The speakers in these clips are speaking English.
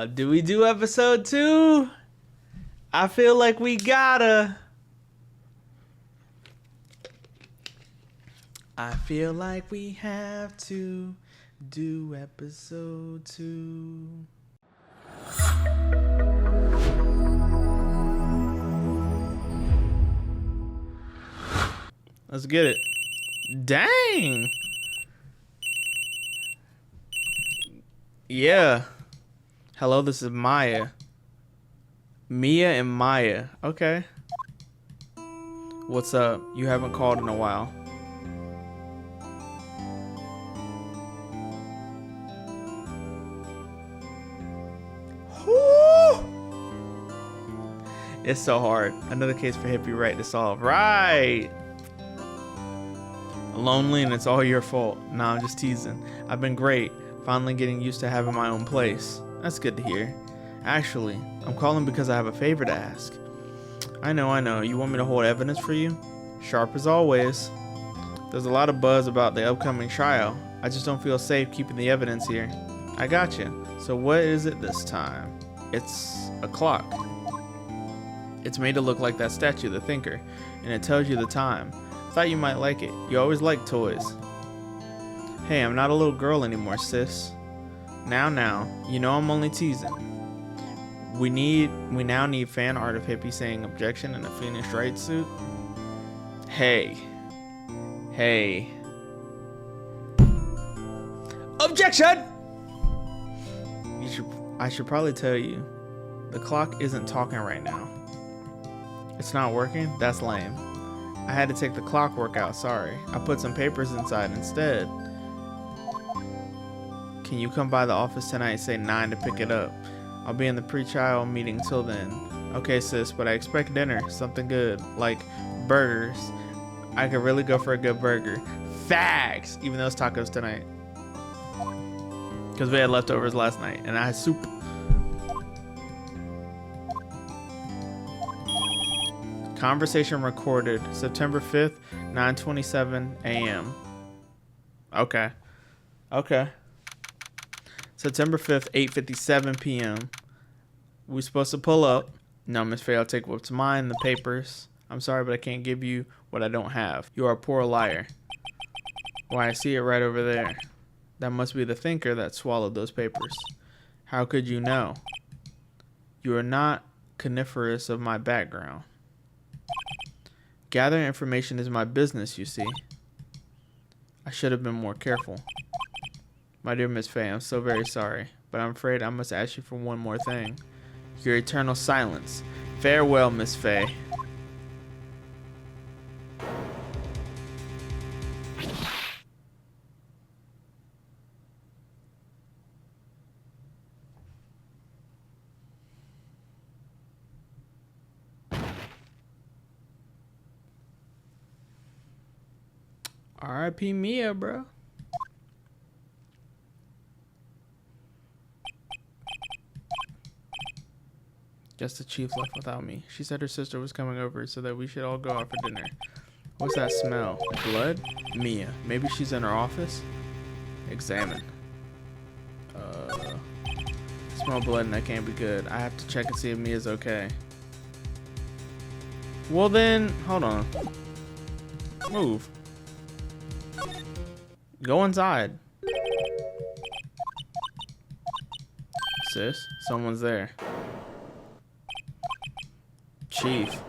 Do we do episode 2? I feel like we gotta. I feel like we have to do episode 2. Let's get it. Dang. Yeah. Hello, this is Maya. Mia and Maya. Okay. What's up? You haven't called in a while. Whew. It's so hard. Another case for Hippie Wright to solve. Right. Lonely and it's all your fault. Nah, I'm just teasing. I've been great. Finally getting used to having my own place. That's good to hear. Actually, I'm calling because I have a favor to ask. I know. You want me to hold evidence for you? Sharp as always. There's a lot of buzz about the upcoming trial. I just don't feel safe keeping the evidence here. I got you. So what is it this time? It's a clock. It's made to look like that statue, the thinker, and it tells you the time. Thought you might like it. You always like toys. Hey, I'm not a little girl anymore, sis. Now, you know I'm only teasing. We now need fan art of Hippie saying objection in a finished Wright suit. Hey. Objection! I should probably tell you, the clock isn't talking right now. It's not working? That's lame. I had to take the clockwork out, sorry. I put some papers inside instead. Can you come by the office tonight, say 9 to pick it up? I'll be in the pre-trial meeting till then. Okay, sis, but I expect dinner, something good, like burgers. I could really go for a good burger. Facts! Even though it's tacos tonight. Because we had leftovers last night, and I had soup. Conversation recorded September 5th, 9:27 a.m. Okay. September 5th, 8:57 p.m. We supposed to pull up. No, Miss Faye, I'll take what's mine, the papers. I'm sorry, but I can't give you what I don't have. You are a poor liar. Why, I see it right over there. That must be the thinker that swallowed those papers. How could you know? You are not coniferous of my background. Gathering information is my business, you see. I should have been more careful. My dear Miss Faye, I'm so very sorry, but I'm afraid I must ask you for one more thing. Your eternal silence. Farewell, Miss Faye. R.I.P. Mia, bro. Guess the chief left without me. She said her sister was coming over so that we should all go out for dinner. What's that smell? Blood? Mia. Maybe she's in her office? Examine. Smell blood and that can't be good. I have to check and see if Mia's okay. Well then, hold on. Move. Go inside. Sis, someone's there. Chief.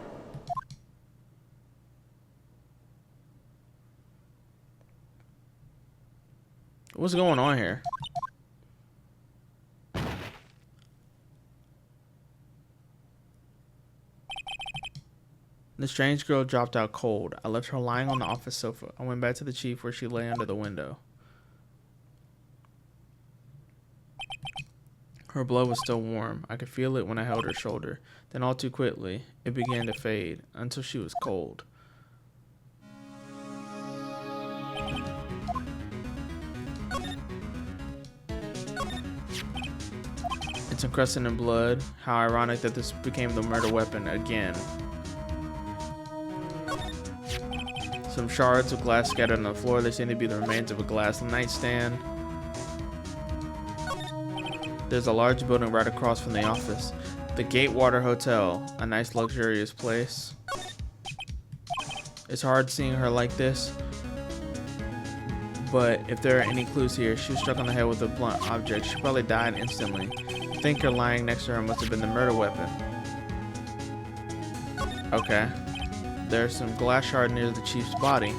What's going on here? The strange girl dropped out cold. I left her lying on the office sofa. I went back to the chief where she lay under the window. Her blood was still warm. I could feel it when I held her shoulder. Then all too quickly, it began to fade until she was cold. It's encrusted in blood. How ironic that this became the murder weapon again. Some shards of glass scattered on the floor. They seem to be the remains of a glass nightstand. There's a large building right across from the office. The Gatewater Hotel, a nice luxurious place. It's hard seeing her like this, but if there are any clues here, she was struck on the head with a blunt object. She probably died instantly. The thinker lying next to her must have been the murder weapon. Okay. There's some glass shard near the chief's body.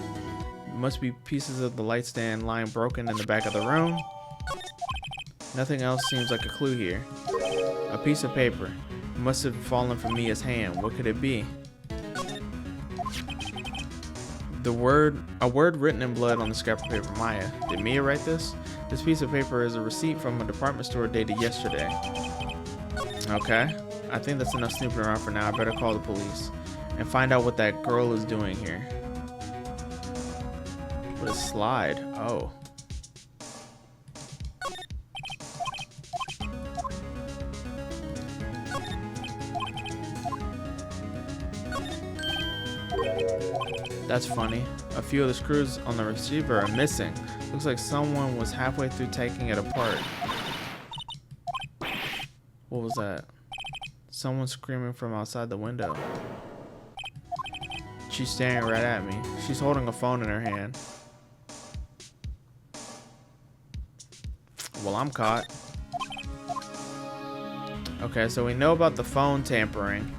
It must be pieces of the light stand lying broken in the back of the room. Nothing else seems like a clue here. A piece of paper. It must have fallen from Mia's hand. What could it be? A word written in blood on the scrap of paper. Maya. Did Mia write this? This piece of paper is a receipt from a department store dated yesterday. Okay. I think that's enough snooping around for now. I better call the police and find out what that girl is doing here. What a slide. Oh. That's funny. A few of the screws on the receiver are missing. Looks like someone was halfway through taking it apart. What was that? Someone screaming from outside the window. She's staring right at me. She's holding a phone in her hand. Well, I'm caught. Okay, so we know about the phone tampering.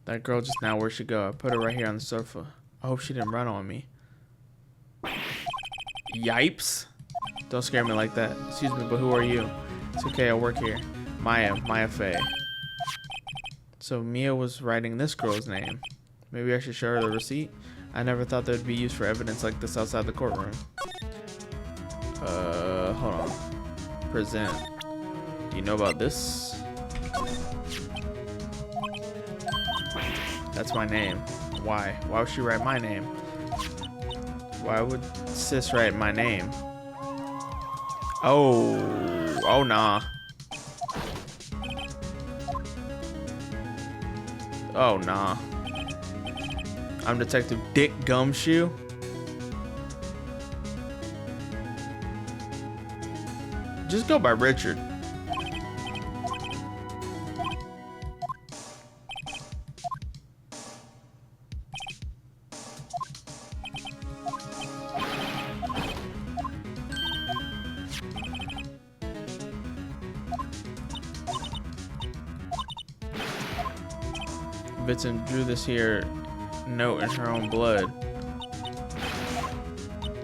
That girl just now, where'd she go? I put her right here on the sofa. I hope she didn't run on me. Yipes. Don't scare me like that. Excuse me, but who are you? It's okay, I work here. Maya Faye. So Mia was writing this girl's name. Maybe I should show her the receipt? I never thought they'd be used for evidence like this outside the courtroom. Hold on. Present. You know about this? That's my name. Why? Why would she write my name? Why would sis write my name? Oh nah. Oh nah. I'm Detective Dick Gumshoe. Just go by Richard. Vincent drew this here note in her own blood.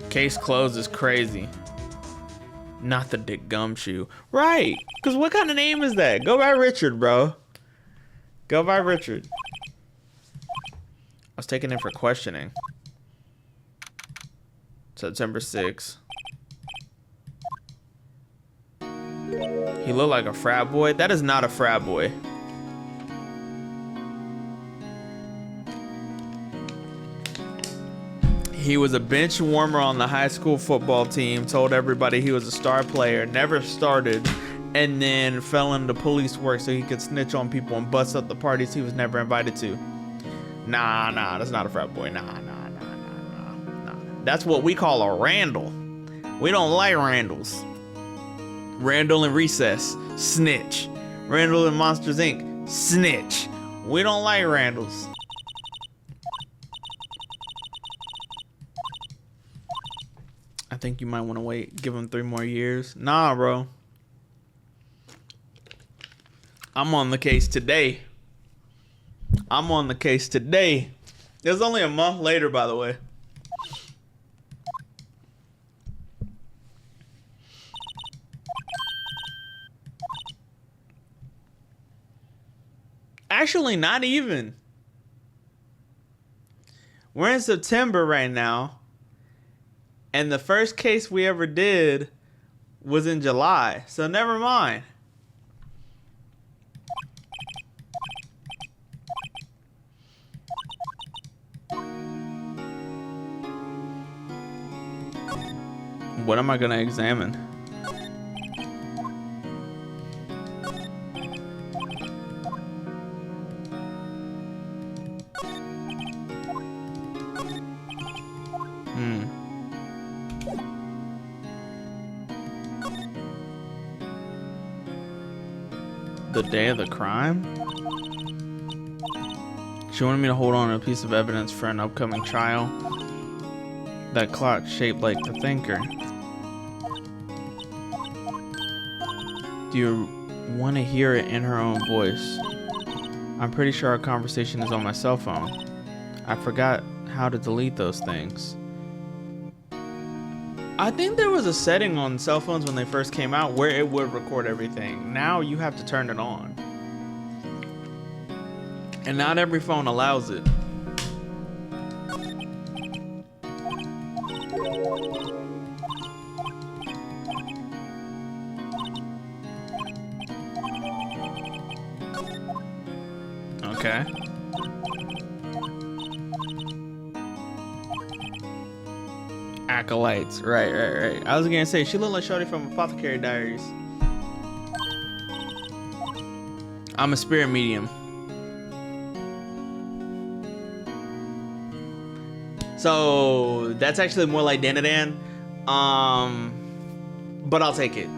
Case closed is crazy. Not the Dick Gumshoe. Right, because what kind of name is that? Go by Richard, bro. Go by Richard. I was taken in for questioning. September 6th. He looked like a frat boy. That is not a frat boy. He was a bench warmer on the high school football team, told everybody he was a star player, never started, and then fell into police work so he could snitch on people and bust up the parties he was never invited to. Nah, that's not a frat boy. Nah. That's what we call a Randall. We don't like Randalls. Randall and Recess, snitch. Randall and Monsters Inc., snitch. We don't like Randalls. I think you might want to wait. Give him 3 more years. Nah, bro. I'm on the case today. I'm on the case today. It was only a month later, by the way. Actually, not even. We're in September right now. And the first case we ever did was in July. So never mind. What am I going to examine? The day of the crime? She wanted me to hold on to a piece of evidence for an upcoming trial. That clock shaped like the thinker. Do you want to hear it in her own voice? I'm pretty sure our conversation is on my cell phone. I forgot how to delete those things. I think there was a setting on cell phones when they first came out where it would record everything. Now you have to turn it on. And not every phone allows it. Okay. Acolytes. Right. I was gonna say, she looked like Shorty from Apothecary Diaries. I'm a spirit medium. So that's actually more like Danadan. But I'll take it.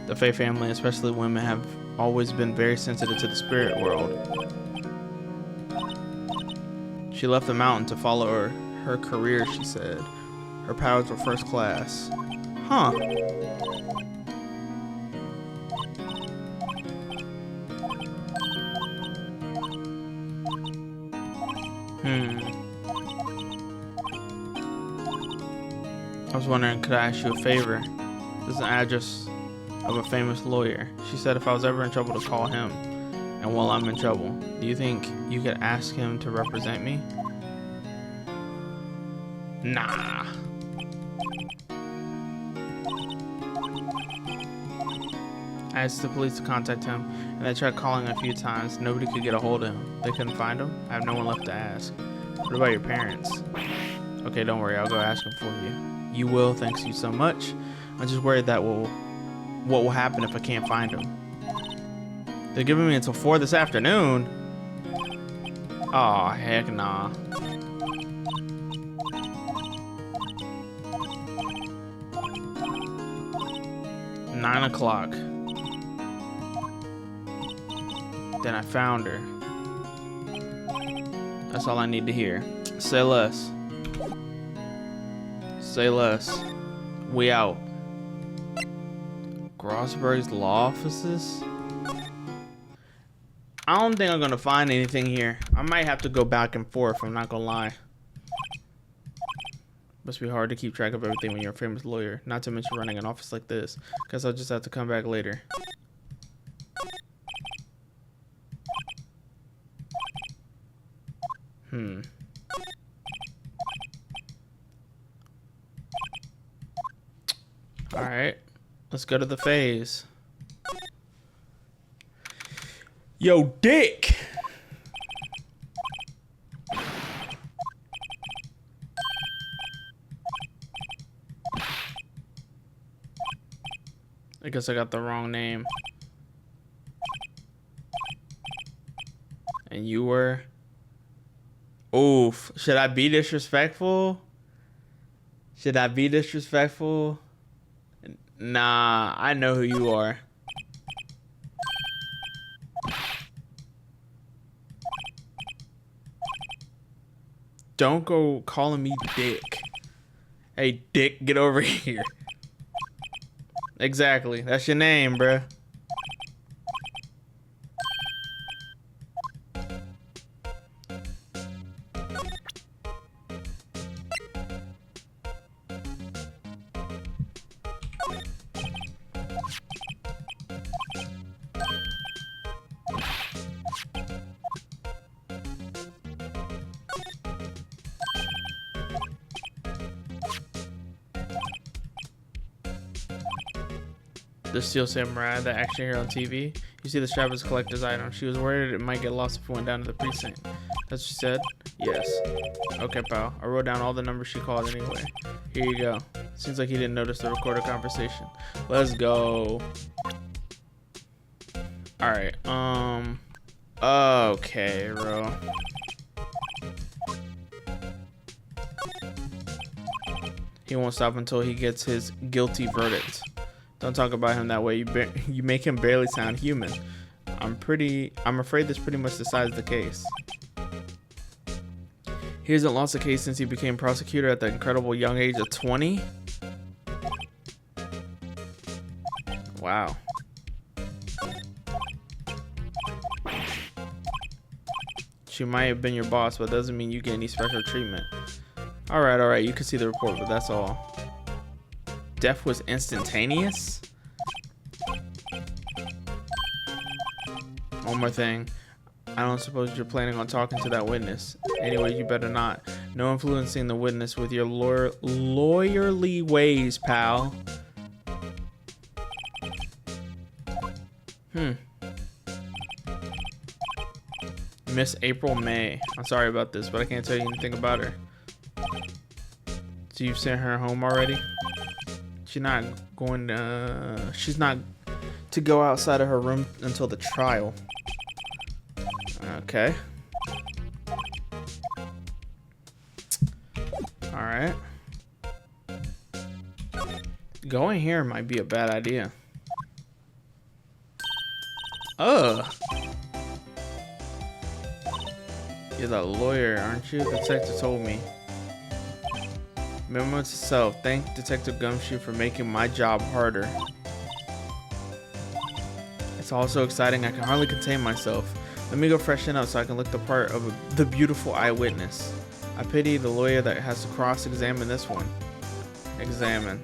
The Fae family, especially women, have always been very sensitive to the spirit world. She left the mountain to follow her career, she said. Her powers were first class. Huh. I was wondering, could I ask you a favor? This is an address of a famous lawyer. She said if I was ever in trouble to call him. And while I'm in trouble, do you think you could ask him to represent me? Nah. I asked the police to contact him, and they tried calling a few times. Nobody could get a hold of him. They couldn't find him. I have no one left to ask. What about your parents? Okay, don't worry. I'll go ask him for you. You will. Thanks you so much. I'm just worried that what will happen if I can't find him. They're giving me until 4 this afternoon. Oh, heck nah. Nine o'clock. Then I found her. That's all I need to hear. Say less. Say less. We out. Grossberg's law offices? I don't think I'm gonna find anything here. I might have to go back and forth, I'm not gonna lie. Must be hard to keep track of everything when you're a famous lawyer, not to mention running an office like this. Guess I'll just have to come back later. Alright, let's go to the phase. Yo, Dick! I guess I got the wrong name. And you were? Oof. Should I be disrespectful? Should I be disrespectful? Nah, I know who you are. Don't go calling me Dick. Hey, Dick, get over here. Exactly. That's your name, bruh. The Steel Samurai, the action hero on TV. You see the strap is a collector's item. She was worried it might get lost if it went down to the precinct. That's what she said? Yes. Okay, pal. I wrote down all the numbers she called anyway. Here you go. Seems like he didn't notice the recorded conversation. Let's go. Alright, okay, bro. He won't stop until he gets his guilty verdict. Don't talk about him that way. You make him barely sound human. I'm afraid this pretty much decides the case. He hasn't lost a case since he became prosecutor at the incredible young age of 20. Wow. She might have been your boss, but doesn't mean you get any special treatment. Alright, you can see the report, but that's all. Death was instantaneous? One more thing. I don't suppose you're planning on talking to that witness. Anyway, you better not. No influencing the witness with your lawyerly ways, pal. Miss April May. I'm sorry about this, but I can't tell you anything about her. So you've sent her home already? She's not to go outside of her room until the trial. Okay. Alright. Going here might be a bad idea. Ugh. You're the lawyer, aren't you? The detective told me. Memo to self. Thank Detective Gumshoe for making my job harder. It's all so exciting I can hardly contain myself. Let me go freshen up so I can look the part of the beautiful eyewitness. I pity the lawyer that has to cross-examine this one. Examine.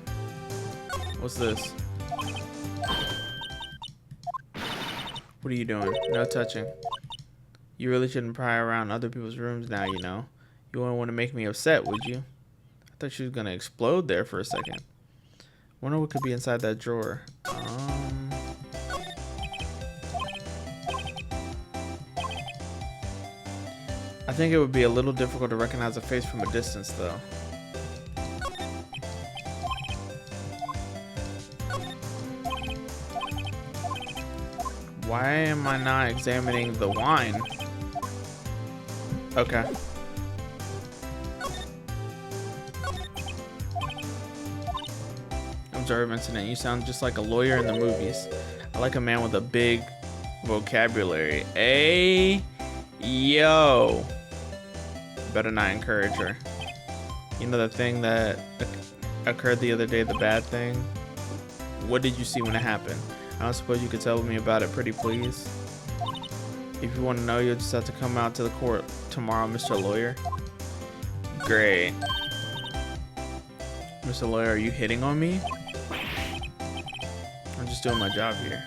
What's this? What are you doing? No touching. You really shouldn't pry around other people's rooms now, you know. You wouldn't want to make me upset, would you? I thought she was gonna explode there for a second. Wonder what could be inside that drawer. I think it would be a little difficult to recognize a face from a distance, though. Why am I not examining the wine? Okay. Observe incident. You sound just like a lawyer in the movies. I like a man with a big vocabulary. Hey, yo. Better not encourage her. You know the thing that occurred the other day, the bad thing? What did you see when it happened? I don't suppose you could tell me about it, pretty please. If you want to know, you'll just have to come out to the court tomorrow, Mr. Lawyer. Great. Mr. Lawyer, are you hitting on me? I'm just doing my job here.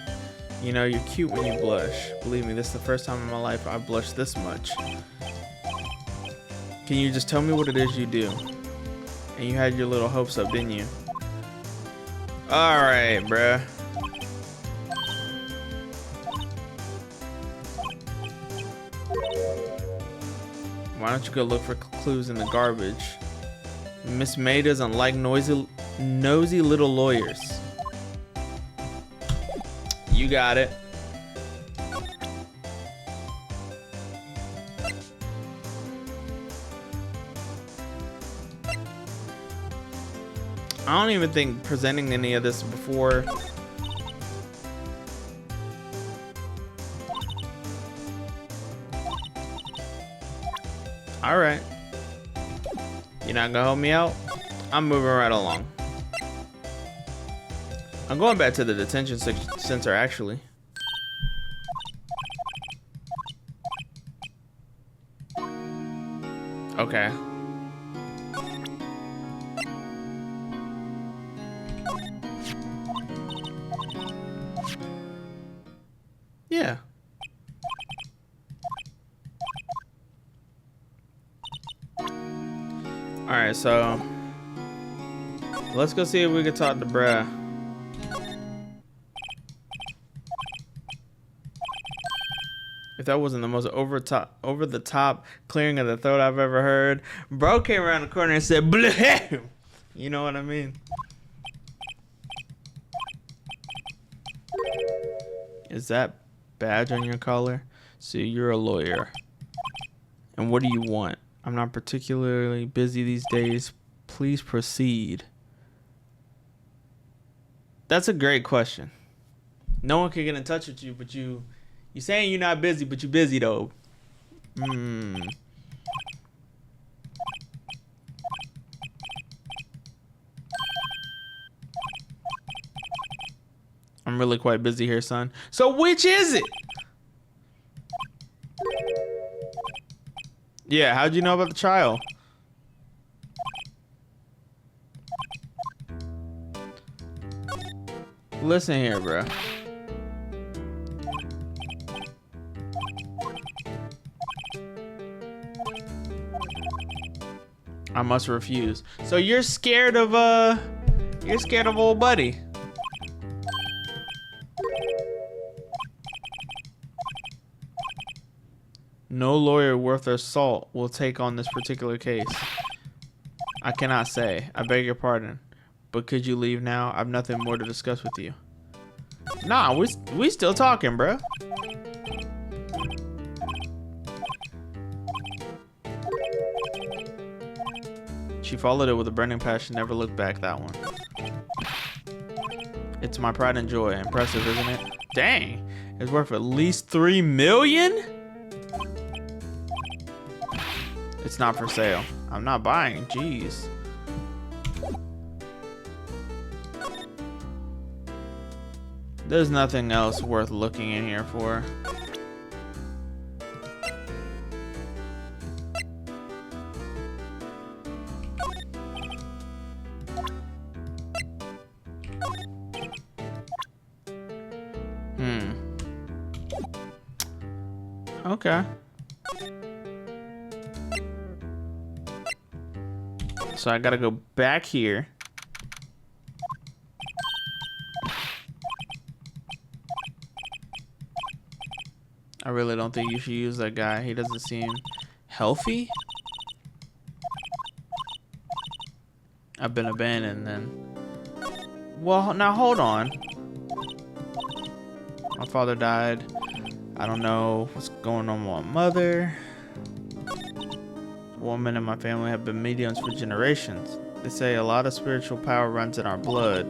You know, you're cute when you blush. Believe me, this is the first time in my life I've blushed this much. Can you just tell me what it is you do? And you had your little hopes up, didn't you? Alright, bruh. Why don't you go look for clues in the garbage? Miss May doesn't like nosy little lawyers. You got it. I don't even think presenting any of this before. All right. You're not gonna help me out? I'm moving right along. I'm going back to the detention center, actually. Okay. Yeah. Alright, so let's go see if we can talk to bruh. If that wasn't the most over the top clearing of the throat I've ever heard. Bro came around the corner and said, "Bleh." You know what I mean? Is that badge on your collar? So you're a lawyer. And what do you want? I'm not particularly busy these days. Please proceed. That's a great question. No one can get in touch with you, but you saying you're not busy, but you busy though. I'm really quite busy here, son. So which is it? Yeah, how'd you know about the trial? Listen here, bro. I must refuse. So you're scared of old buddy. No lawyer worth their salt will take on this particular case. I cannot say. I beg your pardon. But could you leave now? I've nothing more to discuss with you. Nah, we still talking, bro. She followed it with a burning passion, never looked back, that one. It's my pride and joy. Impressive, isn't it? Dang. It's worth at least 3 million? It's not for sale. I'm not buying. Jeez. There's nothing else worth looking in here for. Okay. So I gotta go back here. I really don't think you should use that guy. He doesn't seem healthy. I've been abandoned then. Well, now hold on. My father died. I don't know what's going on with my mother. Women in my family have been mediums for generations. They say a lot of spiritual power runs in our blood.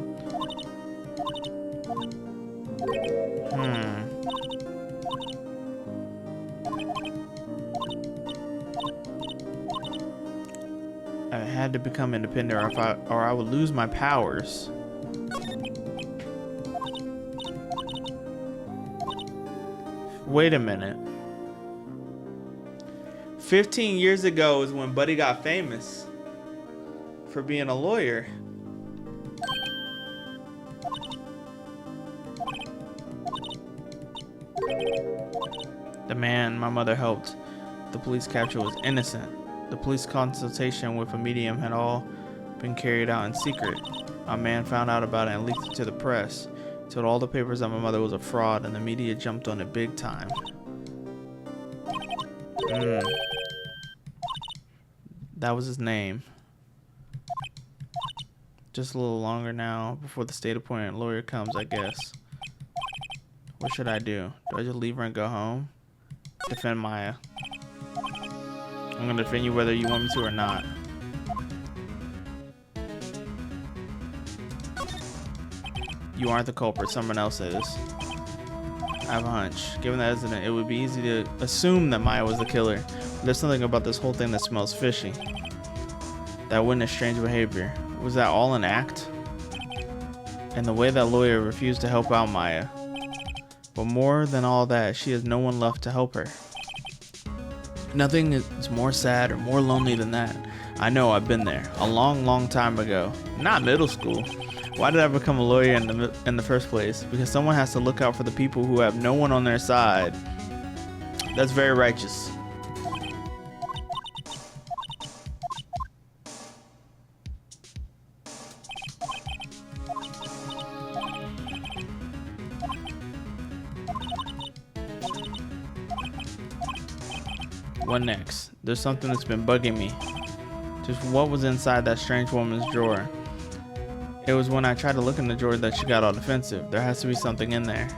I had to become independent or I would lose my powers. Wait a minute. 15 years ago is when Buddy got famous for being a lawyer. The man my mother helped the police capture was innocent. The police consultation with a medium had all been carried out in secret. A man found out about it and leaked it to the press. Told all the papers that my mother was a fraud, and the media jumped on it big time. That was his name. Just a little longer now before the state appointed lawyer comes, I guess. What should I do? Do I just leave her and go home? Defend Maya. I'm gonna defend you whether you want me to or not. You aren't the culprit, someone else is. I have a hunch. Given that incident, it would be easy to assume that Maya was the killer. But there's something about this whole thing that smells fishy. That witness strange behavior. Was that all an act? And the way that lawyer refused to help out Maya. But more than all that, she has no one left to help her. Nothing is more sad or more lonely than that. I know, I've been there. A long, long time ago. Not middle school. Why did I become a lawyer in the first place? Because someone has to look out for the people who have no one on their side. That's very righteous. What next? There's something that's been bugging me. Just what was inside that strange woman's drawer? It was when I tried to look in the drawer that she got all defensive. There has to be something in there.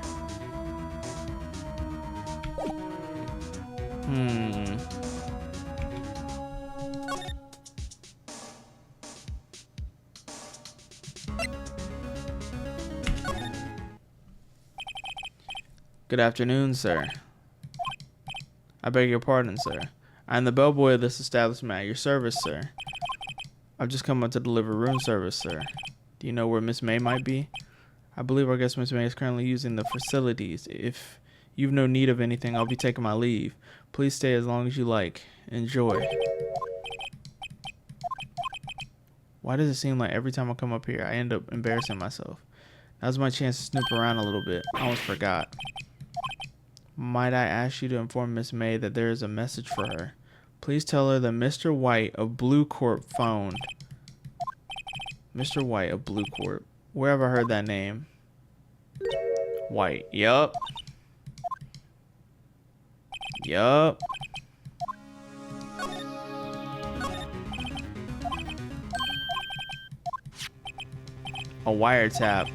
Good afternoon, sir. I beg your pardon, sir. I am the bellboy of this establishment at your service, sir. I've just come up to deliver room service, sir. Do you know where Miss May might be? I believe our guest Miss May is currently using the facilities. If you've no need of anything, I'll be taking my leave. Please stay as long as you like. Enjoy. Why does it seem like every time I come up here, I end up embarrassing myself? Now's my chance to snoop around a little bit. I almost forgot. Might I ask you to inform Miss May that there is a message for her? Please tell her that Mr. White of Blue Corp phoned. Mr. White of Blue Corp. Where have I heard that name? White. Yup. Yup. A wiretap.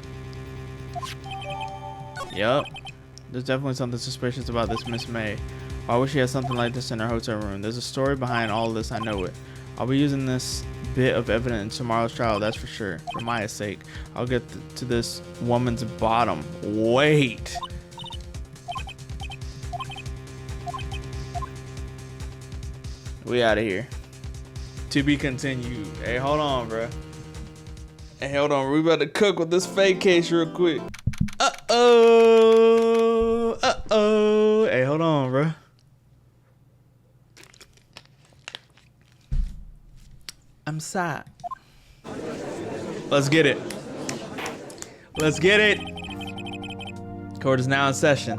Yup. There's definitely something suspicious about this Miss May. Why would she have something like this in her hotel room? There's a story behind all of this, I know it. I'll be using this bit of evidence in tomorrow's trial, that's for sure. For Maya's sake, I'll get to this woman's bottom. Wait. We out of here. To be continued. Hey, hold on, bro. Hey, hold on. We about to cook with this fake case real quick. Uh-oh. Uh-oh. Hey, hold on, bro. I'm sad. Let's get it. Let's get it. Court is now in session.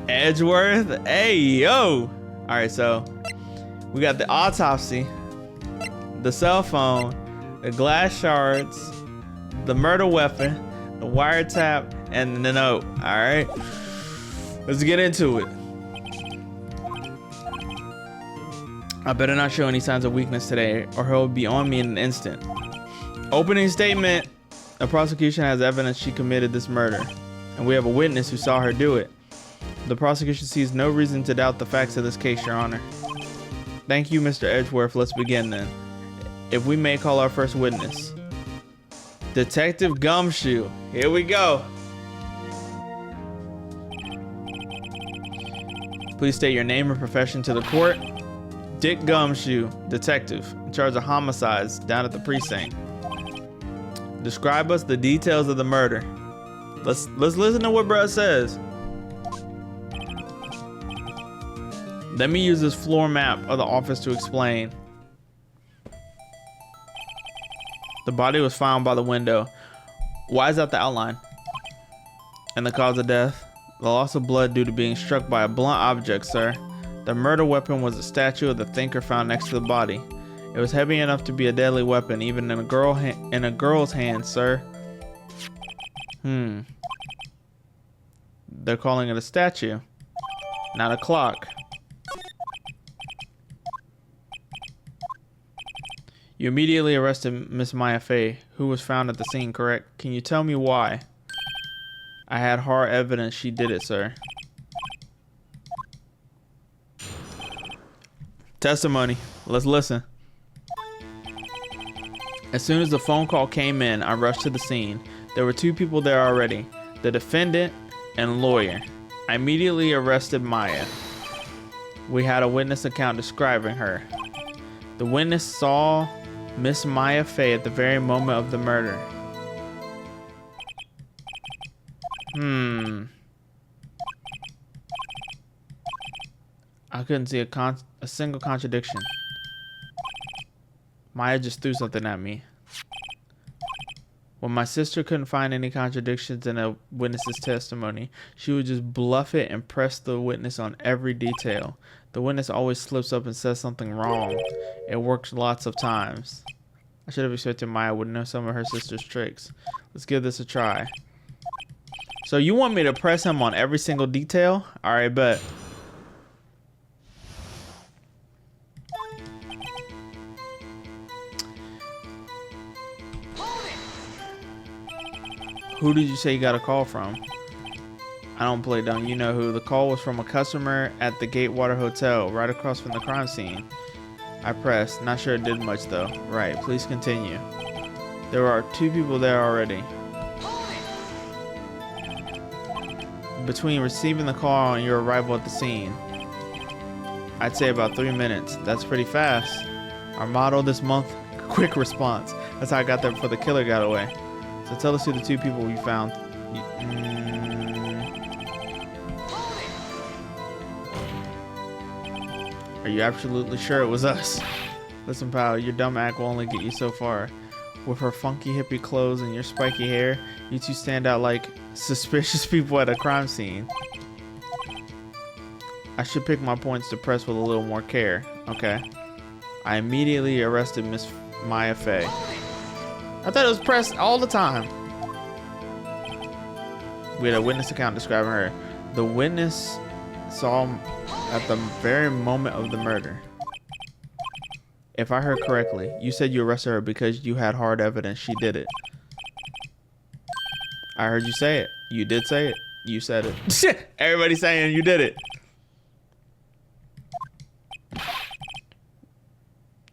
Edgeworth. Hey, yo. All right, so we got the autopsy, the cell phone, the glass shards, the murder weapon, the wiretap, and the note. All right, let's get into it. I better not show any signs of weakness today, or he'll be on me in an instant. Opening statement. The prosecution has evidence she committed this murder, and we have a witness who saw her do it. The prosecution sees no reason to doubt the facts of this case, Your Honor. Thank you, Mr. Edgeworth. Let's begin then. If we may call our first witness. Detective Gumshoe. Here we go. Please state your name and profession to the court. Dick Gumshoe, detective, in charge of homicides down at the precinct. Describe us the details of the murder. Let's listen to what Brad says. Let me use this floor map of the office to explain. The body was found by the window. Why is that the outline? And the cause of death? The loss of blood due to being struck by a blunt object, sir. The murder weapon was a statue of the thinker found next to the body. It was heavy enough to be a deadly weapon, even in a girl's hand, sir. They're calling it a statue, not a clock. You immediately arrested Miss Maya Fey, who was found at the scene, correct? Can you tell me why? I had hard evidence she did it, sir. Testimony. Let's listen. As soon as the phone call came in, I rushed to the scene. There were two people there already, the defendant and lawyer. I immediately arrested Maya. We had a witness account describing her. The witness saw Miss Maya Fey at the very moment of the murder. I couldn't see a single contradiction. Maya just threw something at me. When my sister couldn't find any contradictions in a witness's testimony, she would just bluff it and press the witness on every detail. The witness always slips up and says something wrong. It works lots of times. I should have expected Maya would know some of her sister's tricks. Let's give this a try. So you want me to press him on every single detail? All right, bet. Who did you say you got a call from? I don't play dumb. You know who. The call was from a customer at the Gatewater Hotel, right across from the crime scene. I pressed. Not sure it did much though. Right. Please continue. There are two people there already. between receiving the call and your arrival at the scene? I'd say about 3 minutes. That's pretty fast. Our motto this month, quick response. That's how I got there before the killer got away. So tell us who the 2 people we found. Are you absolutely sure it was us? Listen, pal, your dumb act will only get you so far. With her funky hippie clothes and your spiky hair, you 2 stand out like suspicious people at a crime scene. I should pick my points to press with a little more care. Okay. I immediately arrested Miss Maya Fey. I thought it was pressed all the time. We had a witness account describing her. The witness saw at the very moment of the murder. If I heard correctly, you said you arrested her because you had hard evidence she did it. I heard you say it. You did say it. You said it. Everybody's saying you did it.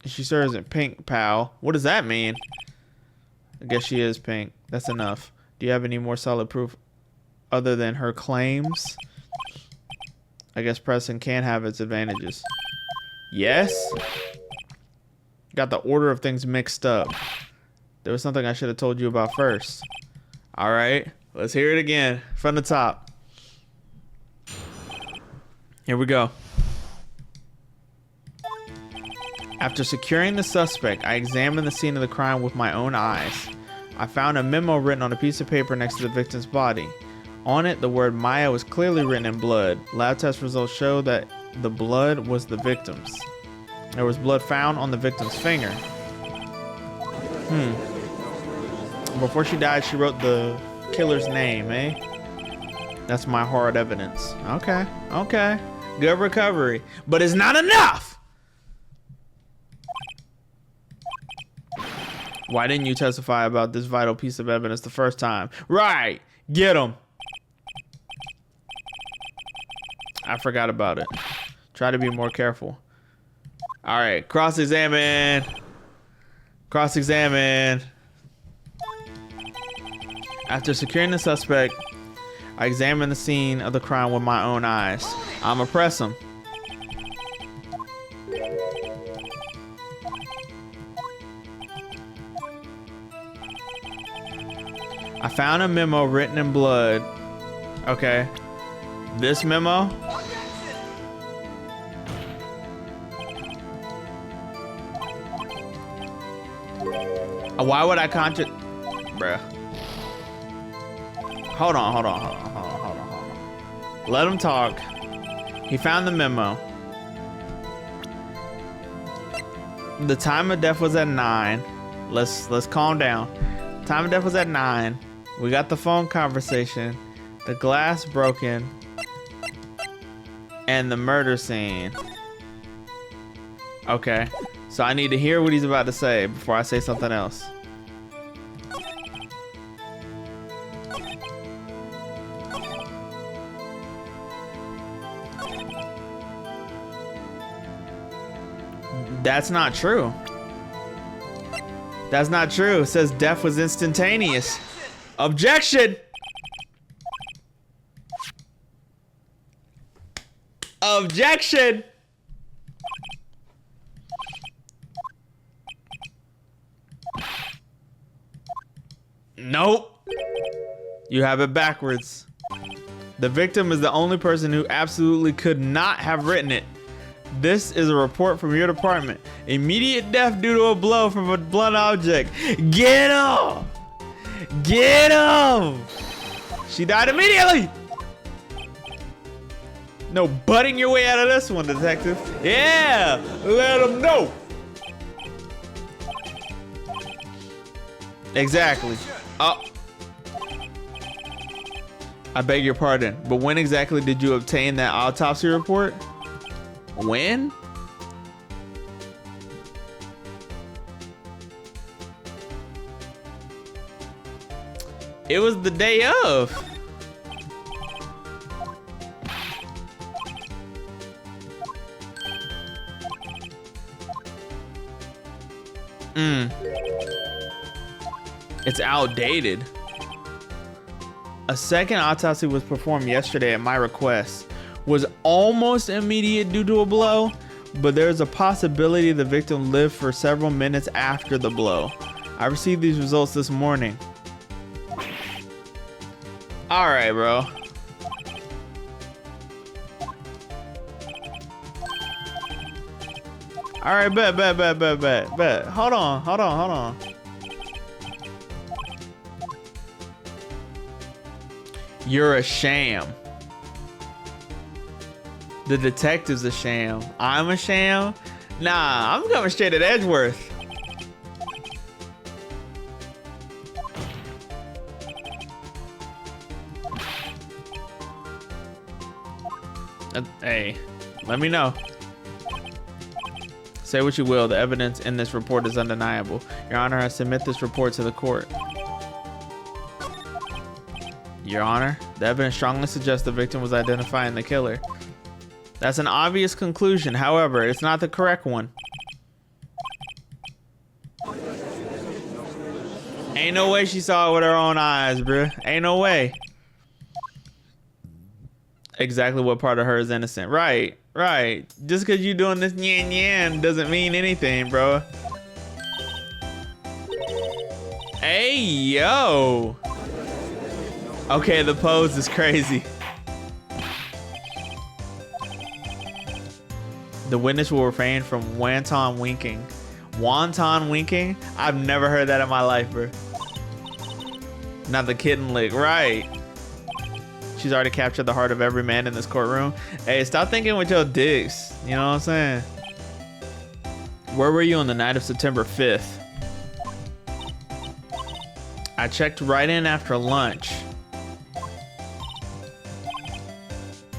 She sure isn't pink, pal. What does that mean? I guess she is pink. That's enough. Do you have any more solid proof other than her claims? I guess Preston can have its advantages. Yes? Got the order of things mixed up. There was something I should have told you about first. Alright, let's hear it again from the top. Here we go. After securing the suspect, I examined the scene of the crime with my own eyes. I found a memo written on a piece of paper next to the victim's body. On it, the word Maya was clearly written in blood. Lab test results show that the blood was the victim's. There was blood found on the victim's finger. Before she died, she wrote the killer's name, eh? That's my hard evidence. Okay, okay. Good recovery. But it's not enough! Why didn't you testify about this vital piece of evidence the first time? Right! Get him! I forgot about it. Try to be more careful. Alright, cross-examine. Cross-examine. After securing the suspect, I examined the scene of the crime with my own eyes. I'ma press him. I found a memo written in blood. Okay. This memo? Why would I bruh. Hold on. Let him talk. He found the memo. The time of death was at 9. Let's calm down. Time of death was at 9. We got the phone conversation, the glass broken, and the murder scene. Okay. So I need to hear what he's about to say before I say something else. That's not true. That's not true. It says death was instantaneous. Objection! Objection! Nope. You have it backwards. The victim is the only person who absolutely could not have written it. This is a report from your department. Immediate death due to a blow from a blunt object. Get him! Get him! She died immediately! No butting your way out of this one, detective. Yeah! Let him know! Exactly. Oh. I beg your pardon, but when exactly did you obtain that autopsy report? When? It was the day of. It's outdated. A second autopsy was performed yesterday at my request. Was almost immediate due to a blow, but there's a possibility the victim lived for several minutes after the blow. I received these results this morning. All right, bro. All right, bet. Hold on. You're a sham. The detective's a sham. I'm a sham? Nah, I'm coming straight at Edgeworth. Hey, let me know. Say what you will, the evidence in this report is undeniable. Your Honor, I submit this report to the court. Your Honor, the evidence strongly suggests the victim was identifying the killer. That's an obvious conclusion. However, it's not the correct one. Ain't no way she saw it with her own eyes, bruh. Ain't no way. Exactly what part of her is innocent. Right. Just because you doing this nyan doesn't mean anything, bro. Hey, yo. Okay, the pose is crazy. The witness will refrain from wonton winking. Wonton winking? I've never heard that in my life, bro. Not the kitten lick, right. She's already captured the heart of every man in this courtroom. Hey, stop thinking with your dicks. You know what I'm saying? Where were you on the night of September 5th? I checked right in after lunch.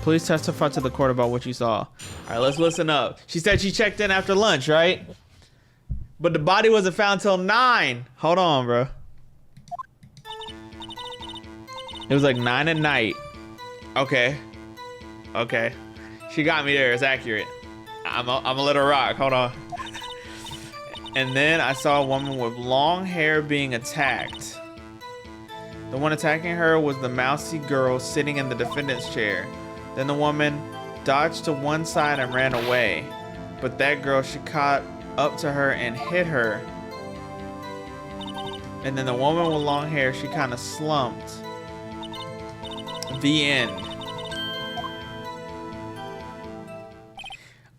Please testify to the court about what you saw. All right, let's listen up. She said she checked in after lunch, right? But the body wasn't found till 9. Hold on, bro. It was like 9 at night. Okay. She got me there. It's accurate. I'm a little rock. Hold on. And then I saw a woman with long hair being attacked. The one attacking her was the mousy girl sitting in the defendant's chair. Then the woman dodged to one side and ran away. But that girl, she caught up to her and hit her. And then the woman with long hair, she kind of slumped. The end.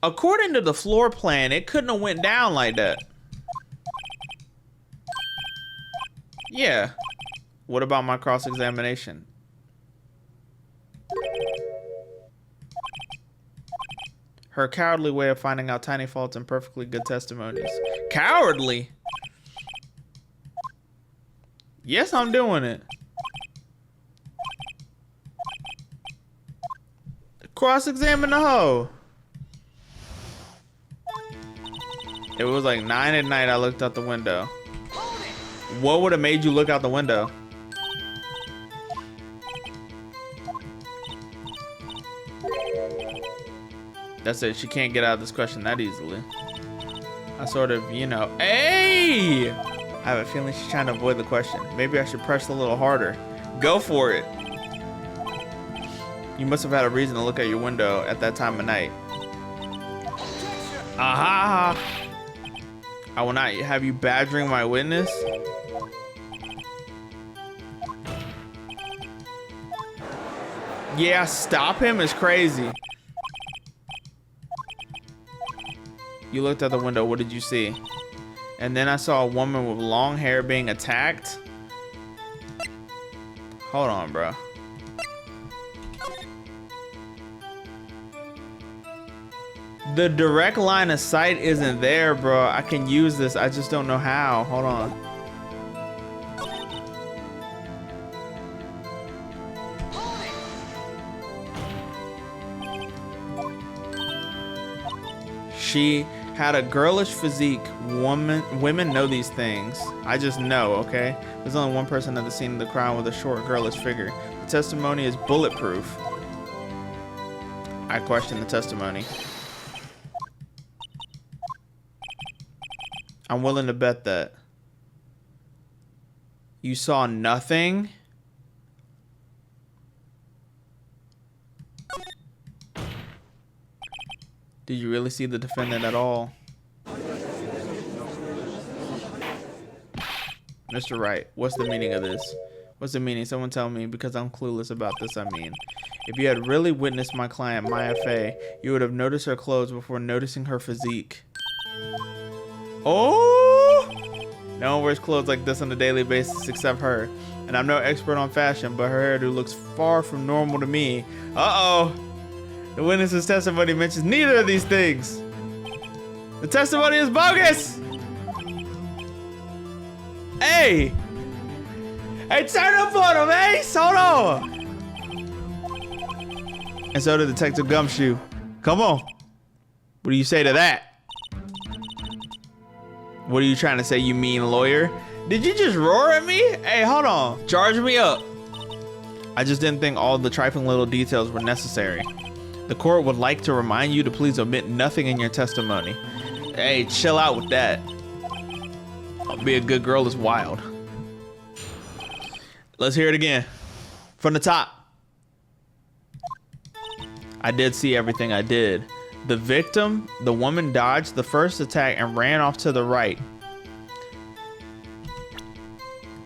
According to the floor plan, it couldn't have went down like that. Yeah. What about my cross-examination? Her cowardly way of finding out tiny faults in perfectly good testimonies. Cowardly? Yes, I'm doing it. Cross-examine the hoe. It was like 9 at night. I looked out the window. What would have made you look out the window? That's it. She can't get out of this question that easily. I sort of, you know. Hey! I have a feeling she's trying to avoid the question. Maybe I should press a little harder. Go for it. You must have had a reason to look at your window at that time of night. Aha! I will not have you badgering my witness. Yeah, stop him is crazy. You looked out the window. What did you see? And then I saw a woman with long hair being attacked. Hold on, bro. The direct line of sight isn't there, bro. I can use this. I just don't know how. Hold on. She had a girlish physique. Women know these things. I just know, okay? There's only one person at the scene of the crime with a short, girlish figure. The testimony is bulletproof. I question the testimony. I'm willing to bet that. You saw nothing? Did you really see the defendant at all? Mr. Wright, what's the meaning of this? What's the meaning? Someone tell me, because I'm clueless about this. I mean, if you had really witnessed my client, Maya Fey, you would have noticed her clothes before noticing her physique. Oh! No one wears clothes like this on a daily basis except her. And I'm no expert on fashion, but her hairdo looks far from normal to me. Uh-oh! The witness's testimony mentions neither of these things. The testimony is bogus! Hey! Hey, turn up on him, Ace! Hold on! And so did Detective Gumshoe. Come on. What do you say to that? What are you trying to say, you mean lawyer? Did you just roar at me? Hey, hold on. Charge me up. I just didn't think all the trifling little details were necessary. The court would like to remind you to please omit nothing in your testimony. Hey, chill out with that. I'll be a good girl is wild. Let's hear it again. From the top. I did see everything I did. The victim, the woman, dodged the first attack and ran off to the right.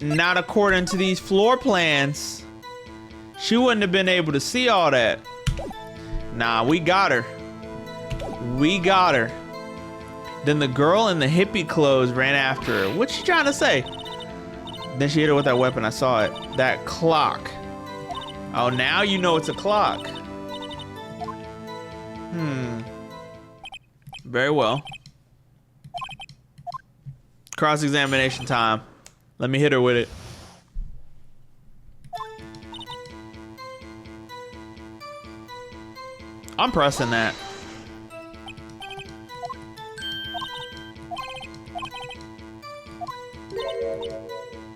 Not according to these floor plans. She wouldn't have been able to see all that. Nah, we got her. We got her. Then the girl in the hippie clothes ran after her. What's she trying to say? Then she hit her with that weapon. I saw it. That clock. Oh, now you know it's a clock. Very well. Cross-examination time. Let me hit her with it. I'm pressing that.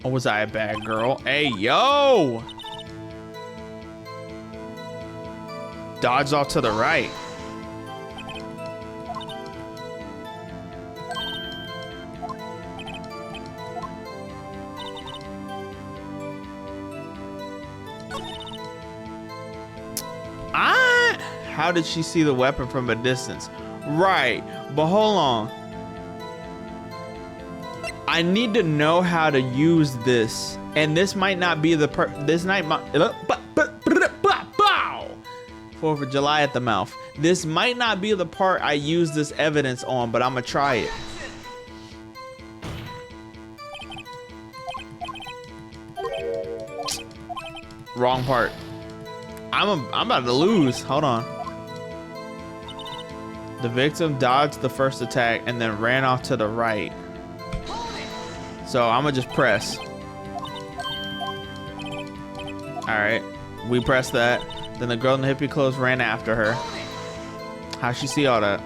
Or was I a bad girl? Hey, yo! Dodged off to the right. How did she see the weapon from a distance? Right, but hold on. I need to know how to use this, and this might not be the this night. 4th of July at the mouth. This might not be the part I use this evidence on, but I'm gonna try it. Wrong part. I'm about to lose. Hold on. The victim dodged the first attack and then ran off to the right. So I'm gonna just press. All right, we pressed that. Then the girl in the hippie clothes ran after her. How'd she see all that?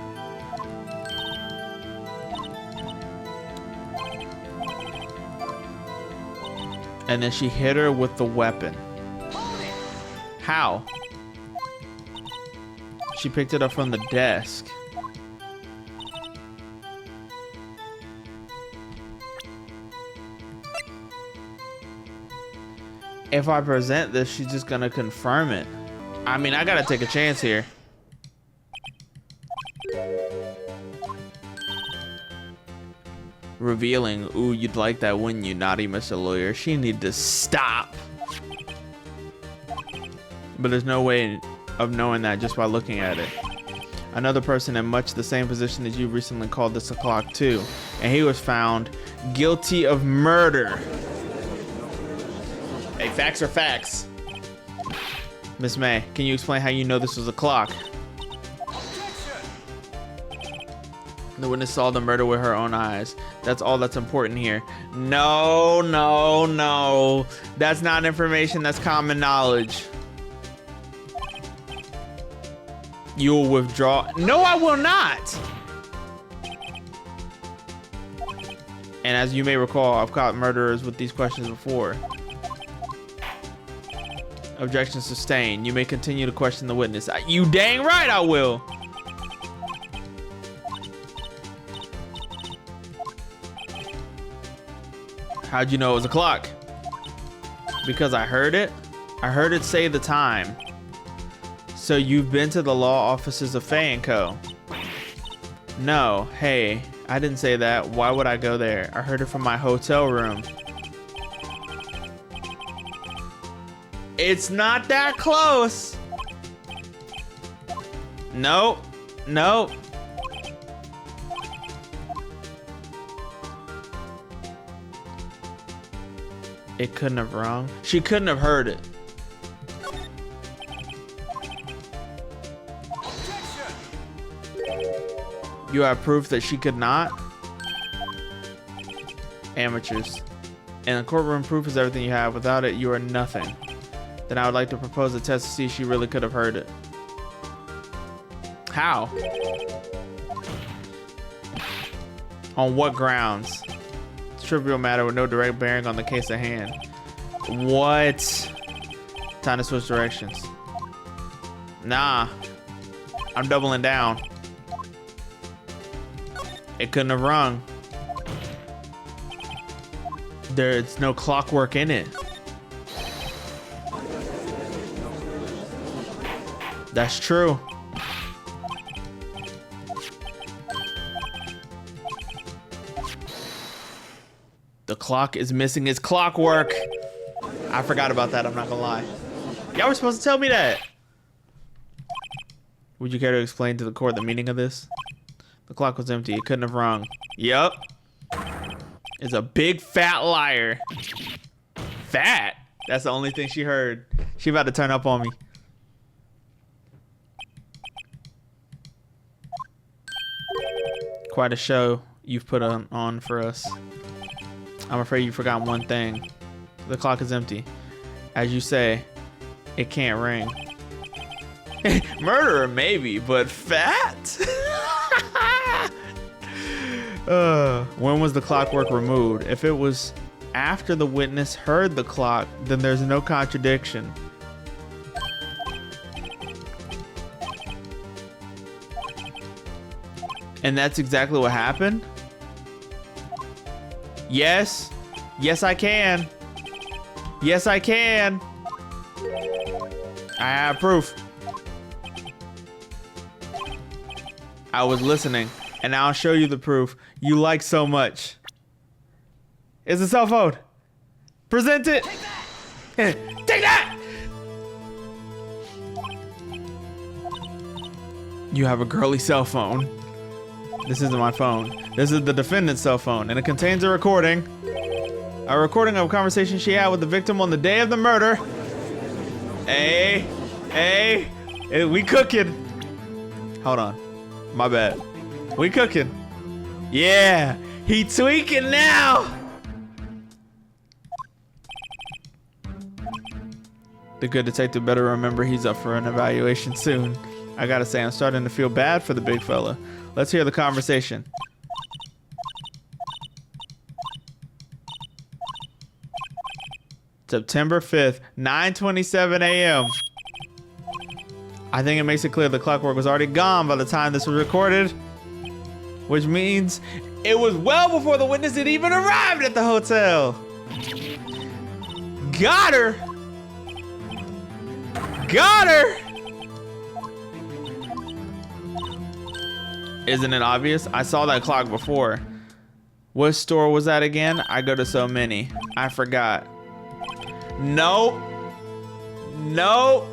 And then she hit her with the weapon. How? She picked it up from the desk. If I present this, she's just gonna confirm it. I mean, I gotta take a chance here. Revealing. Ooh, you'd like that, wouldn't you, naughty Mr. Lawyer? She need to stop. But there's no way of knowing that just by looking at it. Another person in much the same position as you recently called this a clock too, and he was found guilty of murder. Hey, facts are facts. Miss May, can you explain how you know this was a clock? The witness saw the murder with her own eyes. That's all that's important here. No, no, no. That's not information, that's common knowledge. You will withdraw. No, I will not. And as you may recall, I've caught murderers with these questions before. Objection sustained. You may continue to question the witness. You dang right I will. How'd you know it was a clock? Because I heard it. I heard it say the time. So you've been to the law offices of Fay & Co. No, hey, I didn't say that. Why would I go there? I heard it from my hotel room. It's not that close. Nope. Nope. It couldn't have rung. She couldn't have heard it. You have proof that she could not? Amateurs. In a courtroom, proof is everything you have. Without it, you are nothing. Then I would like to propose a test to see if she really could have heard it. How? On what grounds? It's a trivial matter with no direct bearing on the case at hand. What? Time to switch directions. Nah. I'm doubling down. It couldn't have rung. There's no clockwork in it. That's true. The clock is missing its clockwork. I forgot about that, I'm not gonna lie. Y'all were supposed to tell me that. Would you care to explain to the court the meaning of this? The clock was empty, it couldn't have rung. Yup. It's a big fat liar. Fat? That's the only thing she heard. She about to turn up on me. Quite a show you've put on for us. I'm afraid you forgot one thing. The clock is empty. As you say, it can't ring. Murderer, maybe, but fat? When was the clockwork removed? If it was after the witness heard the clock, then there's no contradiction. And that's exactly what happened? Yes. Yes, I can. Yes, I can. I have proof. I was listening, and I'll show you the proof you like so much. It's a cell phone. Present it. Take that. Take that. You have a girly cell phone. This isn't my phone. This is the defendant's cell phone, and it contains a recording. A recording of a conversation she had with the victim on the day of the murder. Hey, we cooking. Hold on. My bad. We cooking. Yeah, he tweaking now. The good detective better remember he's up for an evaluation soon. I gotta say, I'm starting to feel bad for the big fella. Let's hear the conversation. September 5th, 9:27 a.m. I think it makes it clear the clockwork was already gone by the time this was recorded, which means it was well before the witness had even arrived at the hotel. Got her. Got her. Isn't it obvious? I saw that clock before. What store was that again? I go to so many. I forgot. Nope. Nope.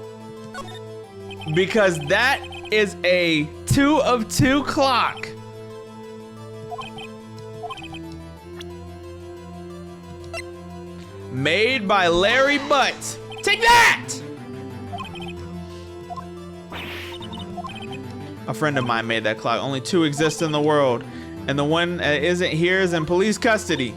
Because that is a 2 of 2 clock. Made by Larry Butt. Take that! A friend of mine made that clock. Only 2 exist in the world. And the one that isn't here is in police custody.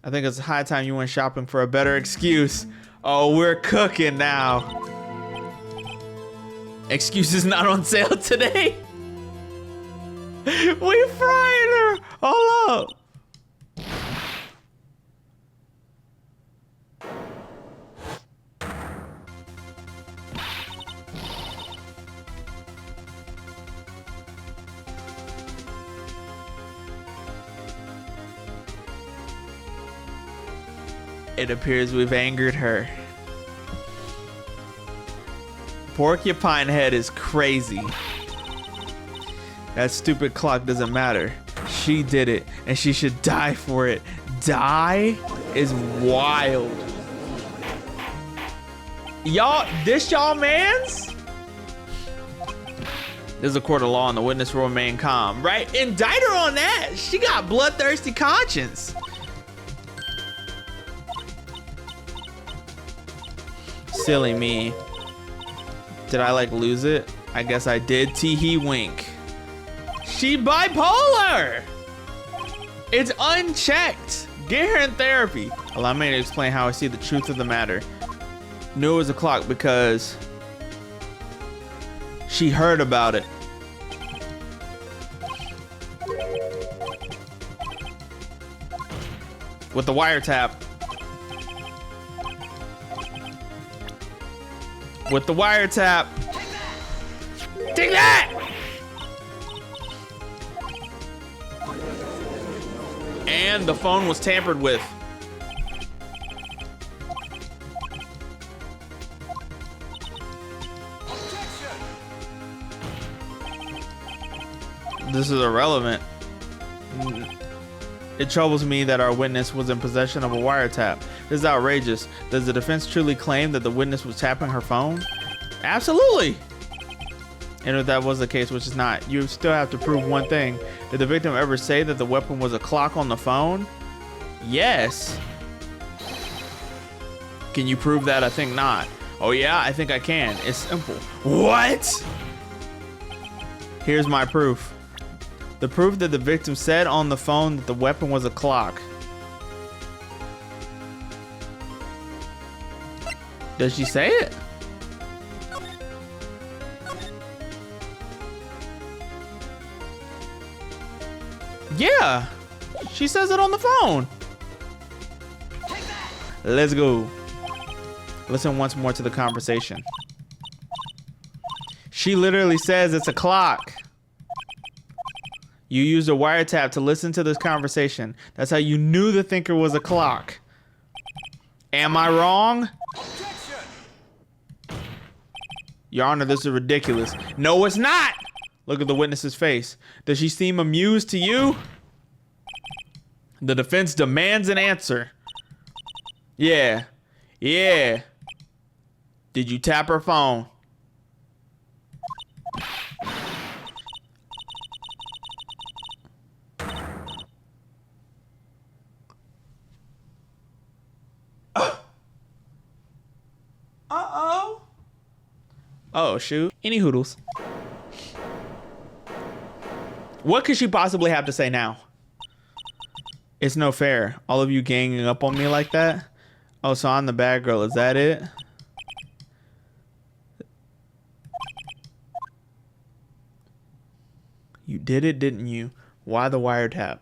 I think it's high time you went shopping for a better excuse. Oh, we're cooking now. Excuses not on sale today. We frying her all up. It appears we've angered her. Porcupine Head is crazy. That stupid clock doesn't matter. She did it, and she should die for it. Die is wild. Y'all, this y'all mans? This is a court of law and the witness will remain calm, right? Indict her on that. She got bloodthirsty conscience. Silly me. Did I like lose it? I guess I did. Tee-hee wink. She bipolar. It's unchecked. Get her in therapy. Allow me to explain how I see the truth of the matter. Knew it was a clock because she heard about it. With the wiretap. With the wiretap. Take that! And the phone was tampered with. This is irrelevant. It troubles me that our witness was in possession of a wiretap. This is outrageous. Does the defense truly claim that the witness was tapping her phone? Absolutely. And if that was the case, which is not, you still have to prove one thing. Did the victim ever say that the weapon was a clock on the phone? Yes. Can you prove that? I think not. Oh yeah, I think I can. It's simple. What? Here's my proof. The proof that the victim said on the phone that the weapon was a clock. Does she say it? Yeah, she says it on the phone. Let's go. Listen once more to the conversation. She literally says it's a clock. You used a wiretap to listen to this conversation. That's how you knew the thinker was a clock. Am I wrong? Your Honor, this is ridiculous. No, it's not. Look at the witness's face. Does she seem amused to you? The defense demands an answer. Yeah. Yeah. Did you tap her phone? Uh-oh. Oh, shoot. Any hoodles. What could she possibly have to say now? It's no fair. All of you ganging up on me like that? Oh, so I'm the bad girl. Is that it? You did it, didn't you? Why the wiretap?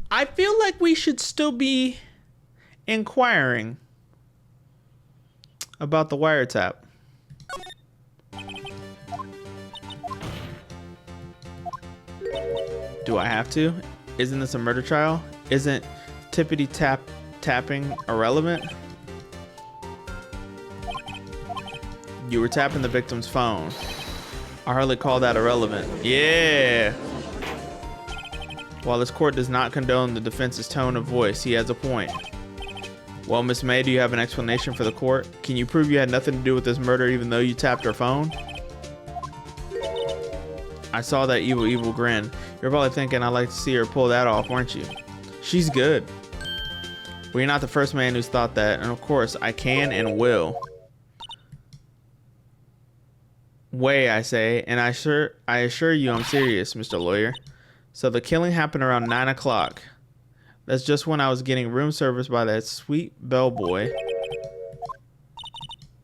I feel like we should still be inquiring about the wiretap. Do I have to? Isn't this a murder trial? Isn't tippity tapping irrelevant? You were tapping the victim's phone. I hardly call that irrelevant. Yeah. While this court does not condone the defense's tone of voice, he has a point. Well, Miss May, do you have an explanation for the court? Can you prove you had nothing to do with this murder even though you tapped her phone? I saw that evil grin. You're probably thinking I'd like to see her pull that off, weren't you? She's good. Well, you're not the first man who's thought that, and of course, I can and will. Way, I say, and I assure you I'm serious, Mr. Lawyer. So the killing happened around 9 o'clock. That's just when I was getting room service by that sweet bellboy.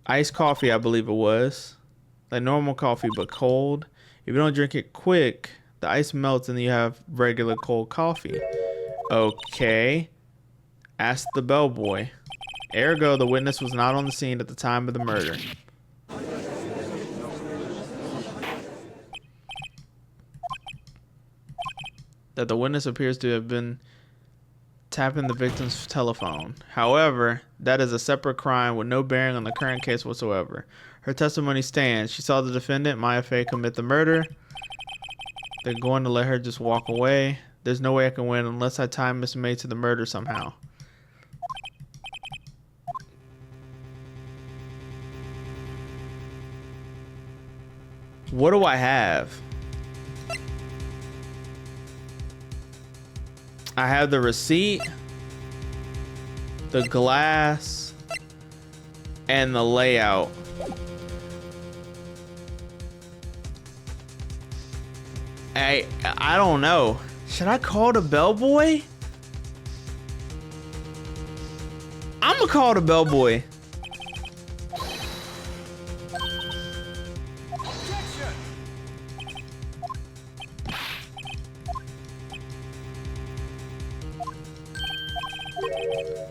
Iced coffee, I believe it was. Like normal coffee, but cold. If you don't drink it quick, the ice melts and you have regular cold coffee. Okay. Ask the bellboy. Ergo, the witness was not on the scene at the time of the murder. That the witness appears to have been tapping the victim's telephone. However, that is a separate crime with no bearing on the current case whatsoever. Her testimony stands. She saw the defendant, Maya Fey, commit the murder. They're going to let her just walk away. There's no way I can win unless I tie Miss May to the murder somehow. What do I have? I have the receipt, the glass, and the layout. I don't know. Should I call the bellboy? I'm gonna call the bellboy.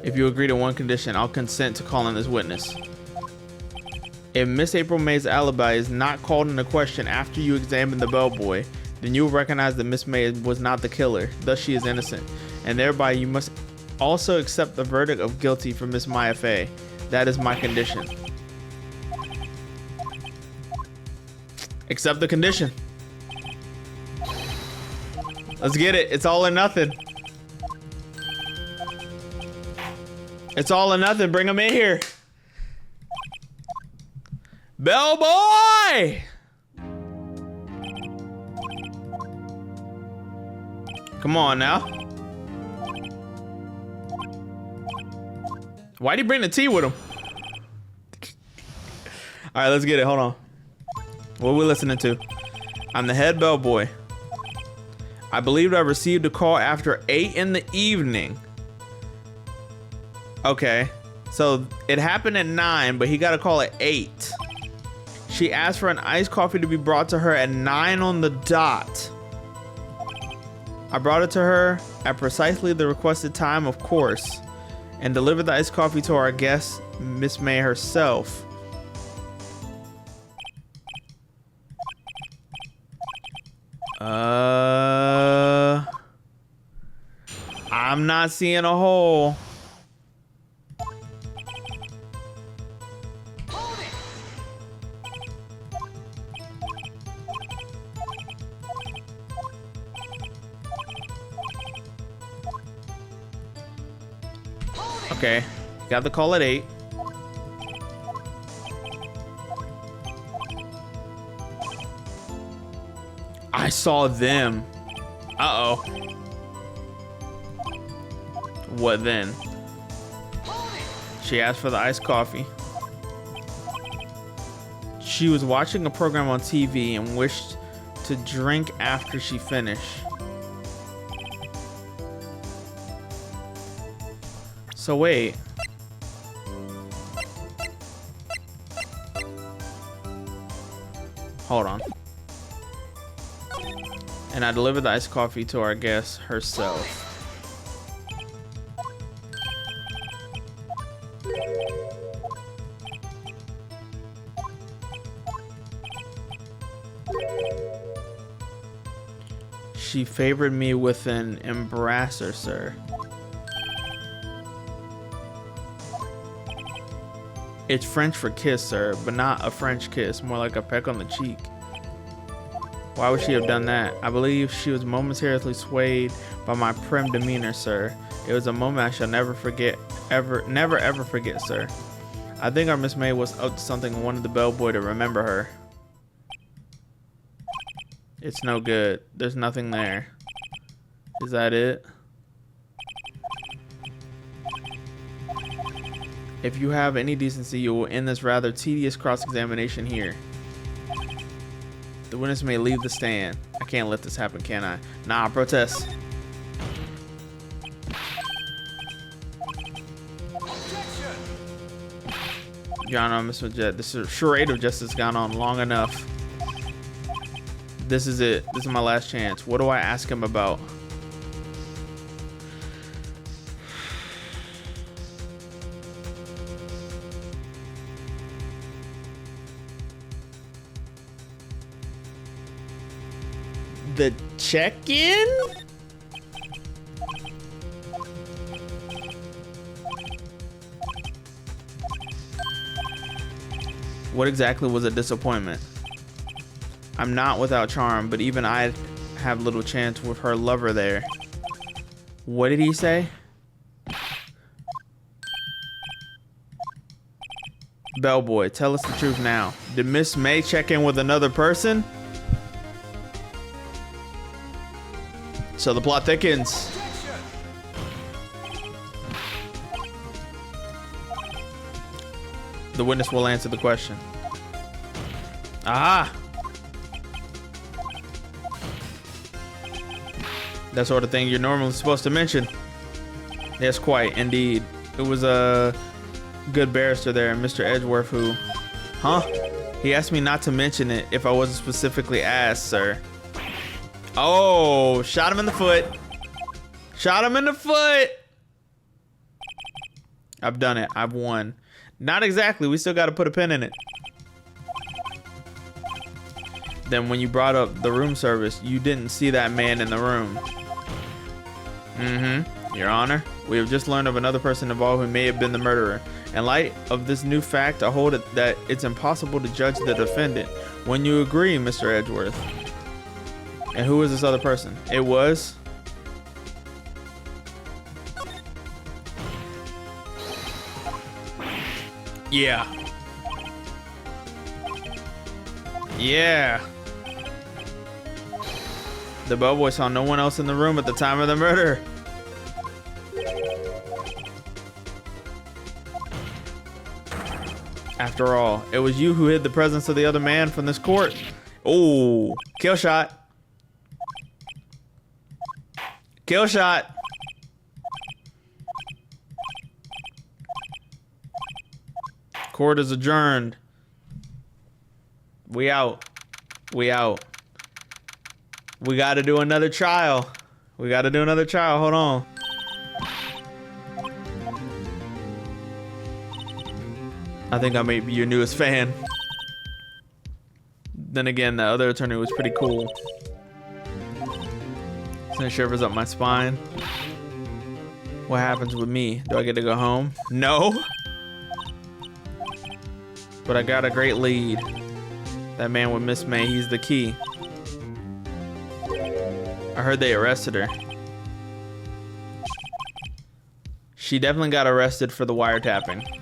If you agree to one condition, I'll consent to calling this witness. If Miss April May's alibi is not called into question after you examine the bellboy, then you will recognize that Miss May was not the killer, thus she is innocent. And thereby you must also accept the verdict of guilty for Miss Maya Fey. That is my condition. Accept the condition. Let's get it. It's all or nothing. It's all or nothing. Bring him in here. Bellboy! Come on now. Why'd he bring the tea with him? All right, let's get it. Hold on. What are we listening to? I'm the head bellboy. I believe I received a call after 8 in the evening. Okay, so it happened at 9, but he got a call at 8. She asked for an iced coffee to be brought to her at 9 on the dot. I brought it to her at precisely the requested time, of course, and delivered the iced coffee to our guest, Miss May herself. I'm not seeing a hole. Okay, got the call at 8. I saw them. Uh-oh. What then? She asked for the iced coffee. She was watching a program on TV and wished to drink after she finished. So wait. Hold on. And I delivered the iced coffee to our guest herself. She favored me with an embrasser, sir. It's French for kiss, sir, but not a French kiss, more like a peck on the cheek. Why would she have done that? I believe she was momentarily swayed by my prim demeanor, sir. It was a moment I shall never forget, never ever forget, sir. I think our Miss May was up to something and wanted the bellboy to remember her. It's no good. There's nothing there. Is that it? If you have any decency, you will end this rather tedious cross-examination here. The witness may leave the stand. I can't let this happen, can I? Nah, protest. Your Honor, Mr. Jet, this charade of justice has gone on long enough. This is it. This is my last chance. What do I ask him about? The check-in? What exactly was a disappointment? I'm not without charm, but even I'd have little chance with her lover there. What did he say? Bellboy, tell us the truth now. Did Miss May check in with another person? So the plot thickens. The witness will answer the question. Aha! That sort of thing you're normally supposed to mention. Yes, quite, indeed. It was a good barrister there, Mr. Edgeworth, who... Huh? He asked me not to mention it if I wasn't specifically asked, sir. Oh, shot him in the foot. Shot him in the foot. I've done it. I've won. Not exactly. We still got to put a pin in it. Then when you brought up the room service, you didn't see that man in the room. Your Honor, we have just learned of another person involved who may have been the murderer. In light of this new fact, I hold it that it's impossible to judge the defendant. When you agree, Mr. Edgeworth. And who was this other person? It was... Yeah. Yeah. The bellboy saw no one else in the room at the time of the murder. After all, it was you who hid the presence of the other man from this court. Oh, kill shot. Kill shot. Court is adjourned. We out. We out. We got to do another trial. We got to do another trial. Hold on. I think I may be your newest fan. Then again, the other attorney was pretty cool. Send shivers up my spine. What happens with me? Do I get to go home? No. But I got a great lead. That man with Miss May, he's the key. I heard they arrested her. She definitely got arrested for the wiretapping.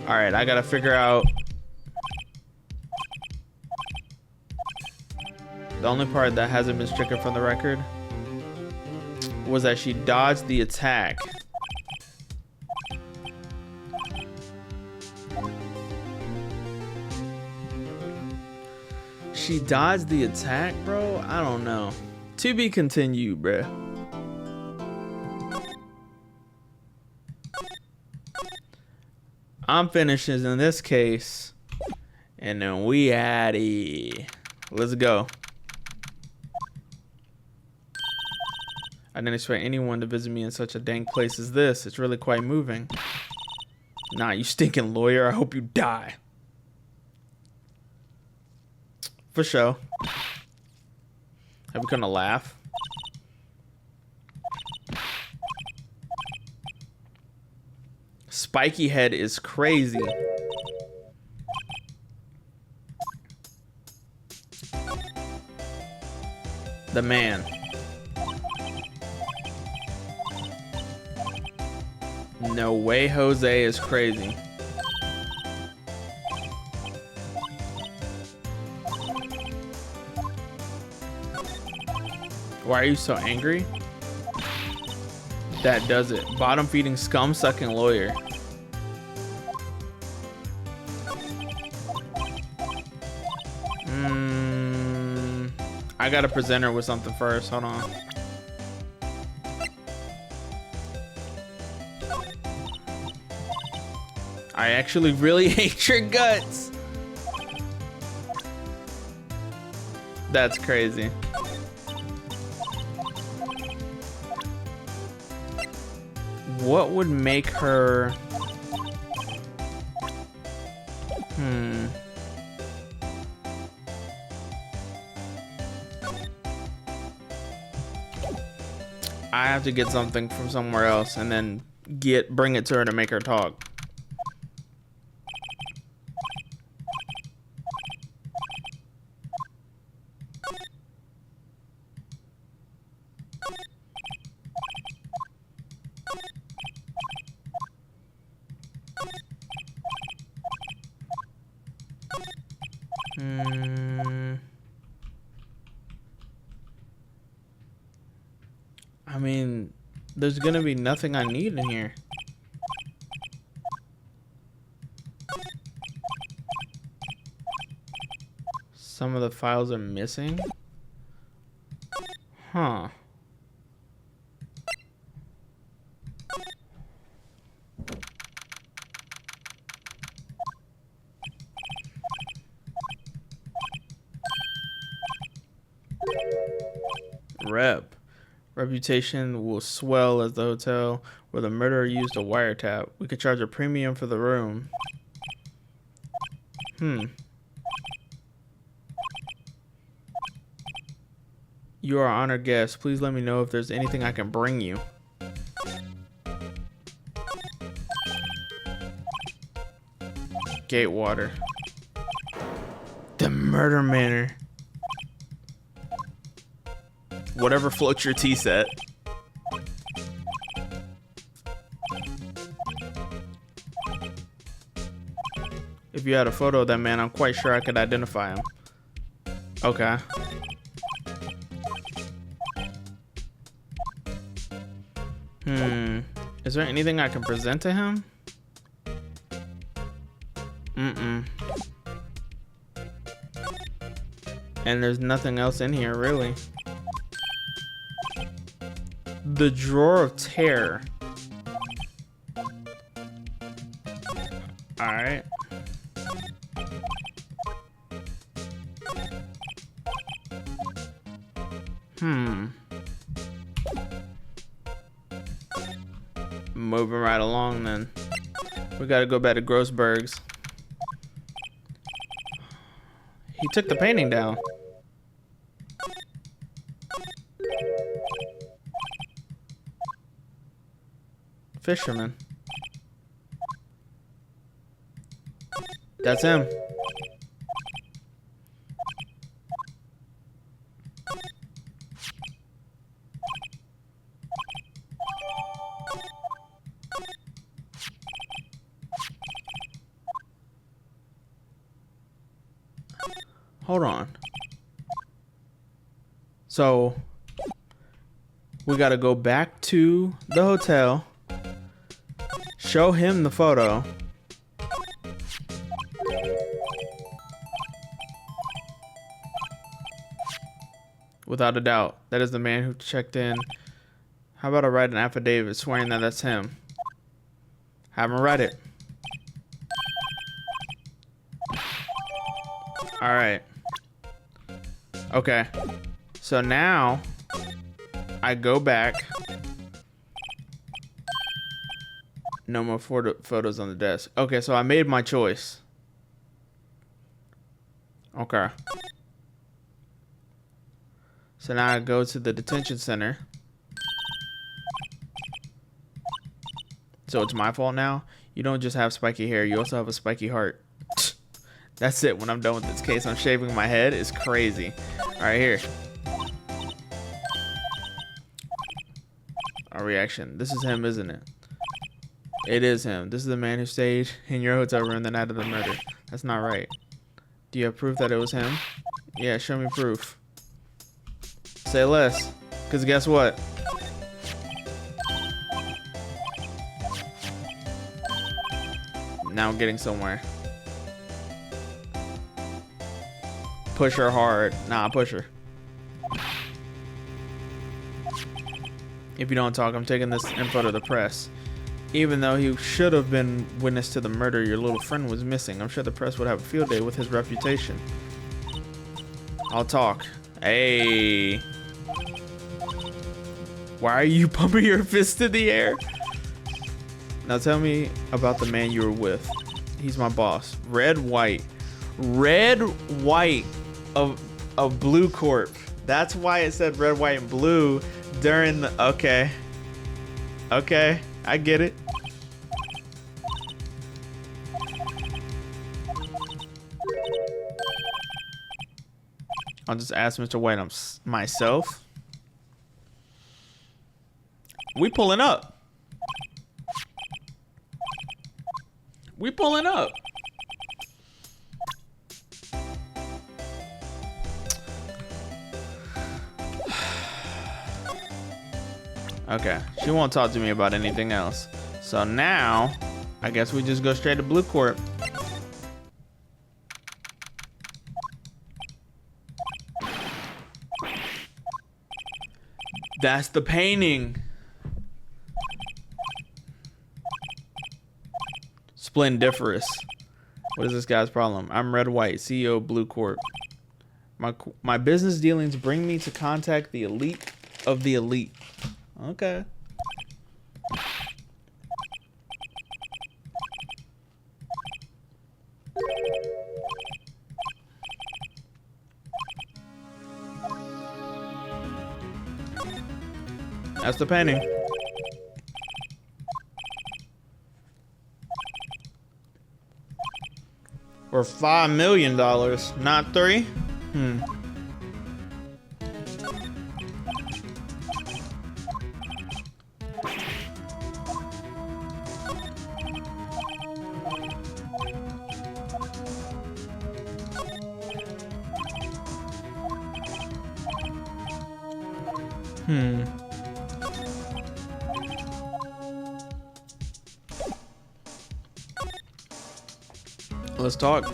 All right, I gotta figure out. The only part that hasn't been stricken from the record was that she dodged the attack. She dodged the attack, bro? I don't know. To be continued, bro. I'm finishing in this case. And then we at it. Let's go. I didn't expect anyone to visit me in such a dank place as this. It's really quite moving. Nah, you stinking lawyer. I hope you die. For sure. Are we gonna laugh? Spiky head is crazy. The man. No way Jose is crazy. Why are you so angry? That does it. Bottom feeding scum sucking lawyer. I gotta present her with something first. Hold on. I actually really hate your guts. That's crazy. What would make her... I have to get something from somewhere else and then bring it to her to make her talk. I mean, there's gonna be nothing I need in here. Some of the files are missing. Huh. Reputation will swell as the hotel where the murderer used a wiretap. We could charge a premium for the room. You are our honored guest. Please let me know if there's anything I can bring you. Gatewater. The murder manor. Whatever floats your tea set. If you had a photo of that man, I'm quite sure I could identify him. Okay. Is there anything I can present to him? And there's nothing else in here, really. The Drawer of Terror. Alright. Moving right along then. We gotta go back to Grossberg's. He took the painting down. Fisherman. That's him. Hold on. So we gotta go back to the hotel. Show him the photo. Without a doubt, that is the man who checked in. How about I write an affidavit swearing that that's him? Have him write it. All right. Okay. So now I go back. No more photos on the desk. Okay, so I made my choice. Okay. So now I go to the detention center. So it's my fault now? You don't just have spiky hair, you also have a spiky heart. That's it. When I'm done with this case, I'm shaving my head. It's crazy. All right, here. Our reaction. This is him, isn't it? It is him. This is the man who stayed in your hotel room the night of the murder. That's not right. Do you have proof that it was him? Yeah, show me proof. Say less. Because guess what? Now I'm getting somewhere. Push her hard. Nah, push her. If you don't talk, I'm taking this info to the press. Even though he should have been witness to the murder your little friend was missing, I'm sure the press would have a field day with his reputation. I'll talk. Hey. Why are you pumping your fist in the air? Now tell me about the man you were with. He's my boss. Red White of Blue Corp. That's why it said red, white, and blue during the... Okay. I get it. I'll just ask Mr. White myself. We pulling up. We pulling up. Okay, she won't talk to me about anything else. So now, I guess we just go straight to Blue Court. That's the painting. Splendiferous. What is this guy's problem? I'm Red White, CEO of Blue Court. My business dealings bring me to contact the elite of the elite. Okay. That's the painting. For $5 million, not 3. Let's talk.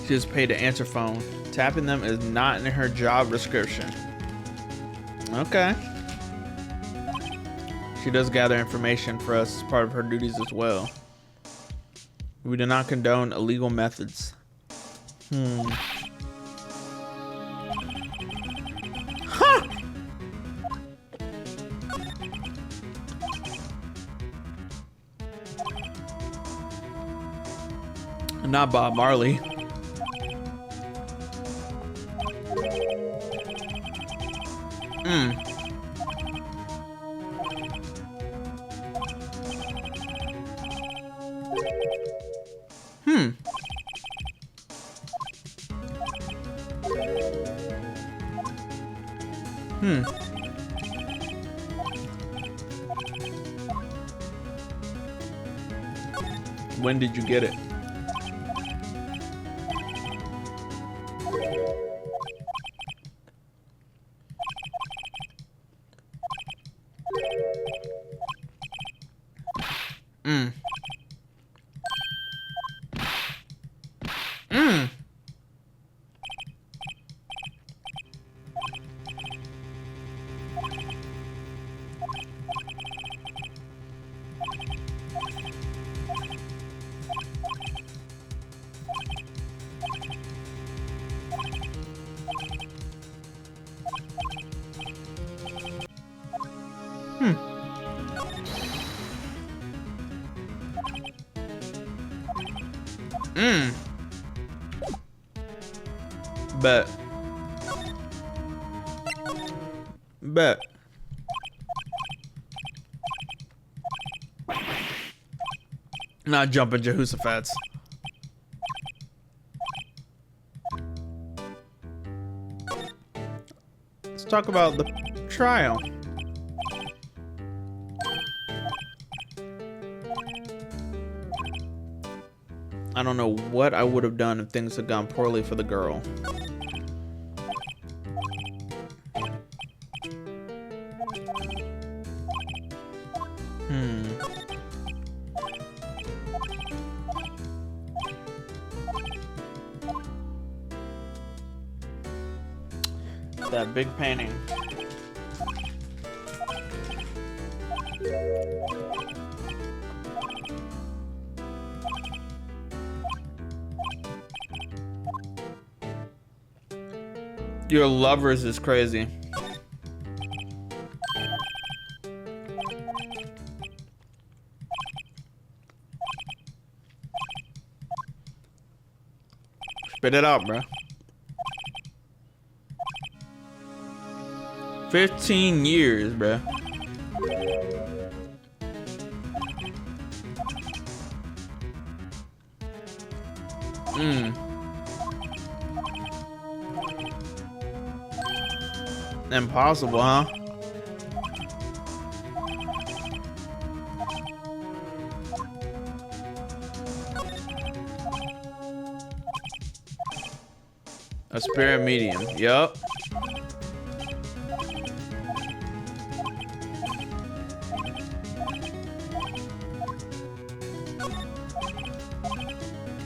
She is paid to answer phone. Tapping them is not in her job description. Okay. She does gather information for us as part of her duties as well. We do not condone illegal methods. Huh! Not Bob Marley. When did you get it? Bet. Not jumping Jehoshaphat's. Let's talk about the trial. I don't know what I would have done if things had gone poorly for the girl. That big painting. Your lovers is crazy. Spit it out, bro. 15 years, bruh. Impossible, huh? A spirit medium. Yup.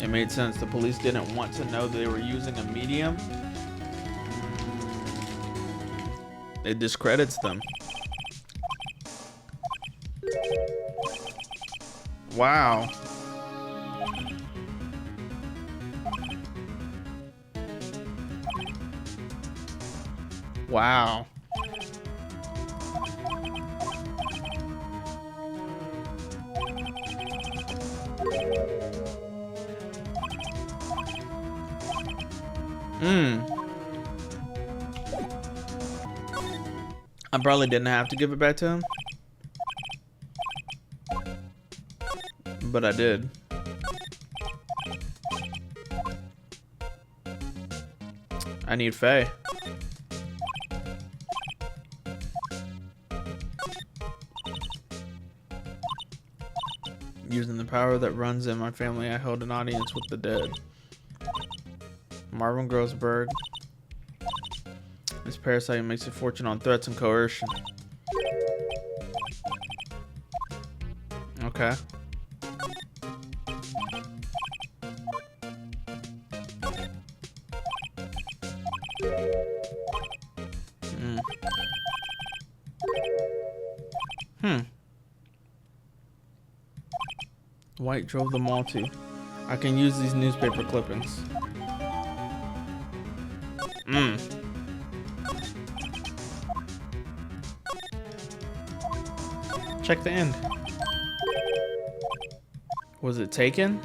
It made sense. The police didn't want to know they were using a medium. It discredits them. Wow. Wow. I probably didn't have to give it back to him, but I did. I need Faye. Using the power that runs in my family, I held an audience with the dead. Marvin Grossberg. This parasite makes a fortune on threats and coercion. Okay. White drove them all to. I can use these newspaper clippings. Check the end. Was it taken?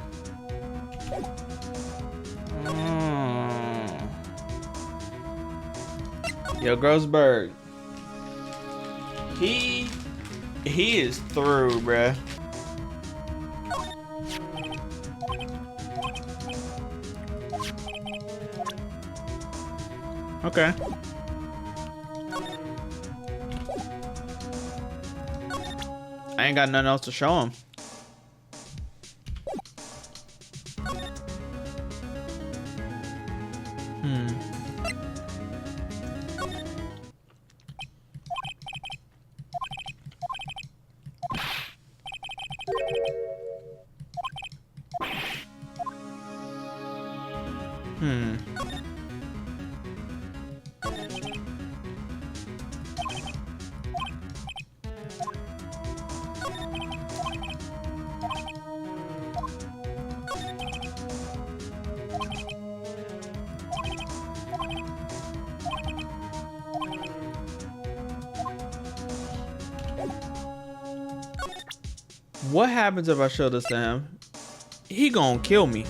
Yo, Grossberg. He is through, bruh. Okay. I ain't got nothing else to show him. What happens if I show this to him? He gonna kill me.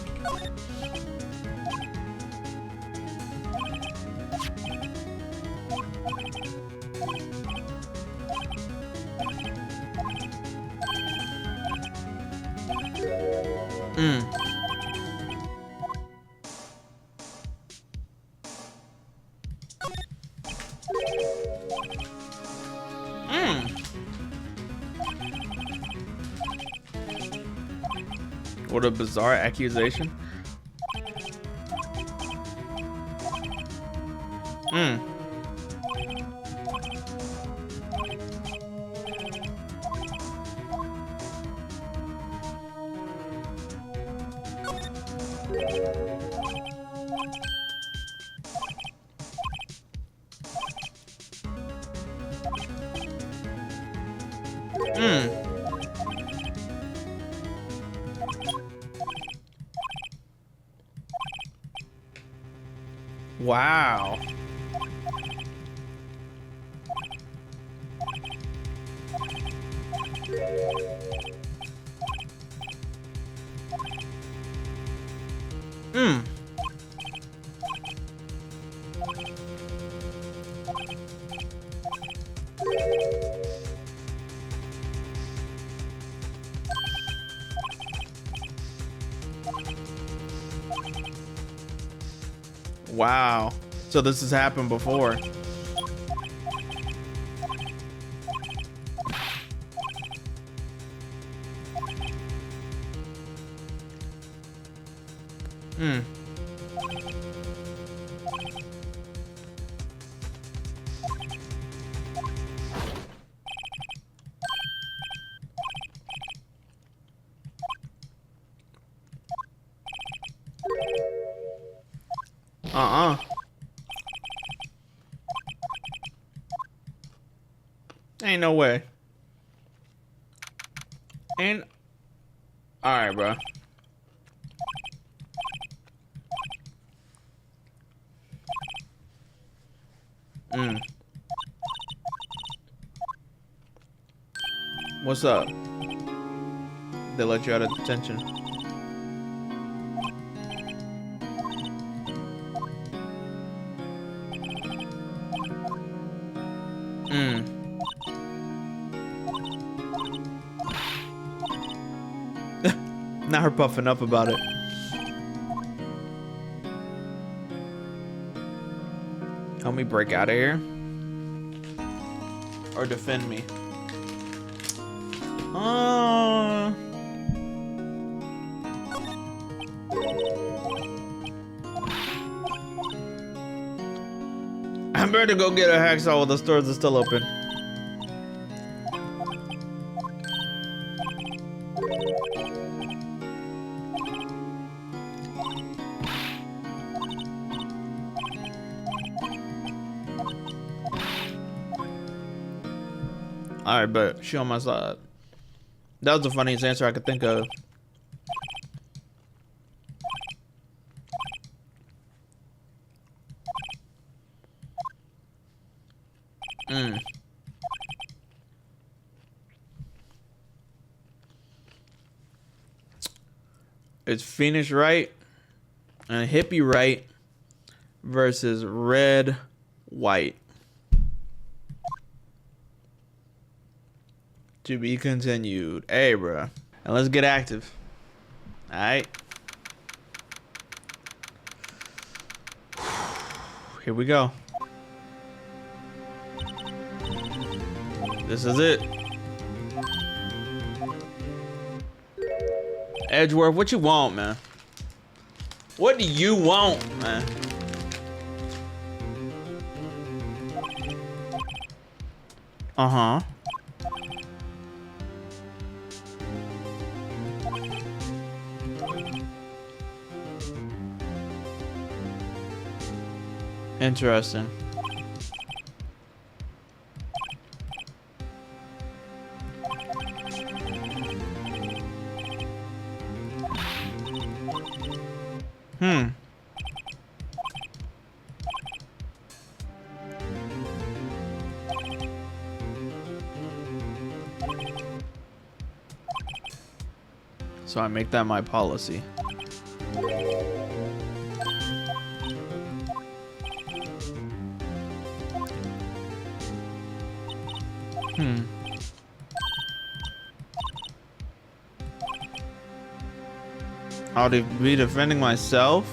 What a bizarre accusation. Wow. Wow. So this has happened before. Hmm. Uh-uh. Ain't no way. Ain't. Alright, bro. What's up? They let you out of detention. Now her puffing up about it. Help me break out of here. Or defend me. I'm ready to go get a hacksaw while the stores are still open. Alright, but she on my side. That was the funniest answer I could think of. It's Phoenix Wright and Hippie Wright versus Red White. To be continued. Hey, bro. And let's get active. Alright. Here we go. This is it. Edgeworth, what you want, man? What do you want, man? Uh-huh. Interesting. So I make that my policy. I'll be defending myself.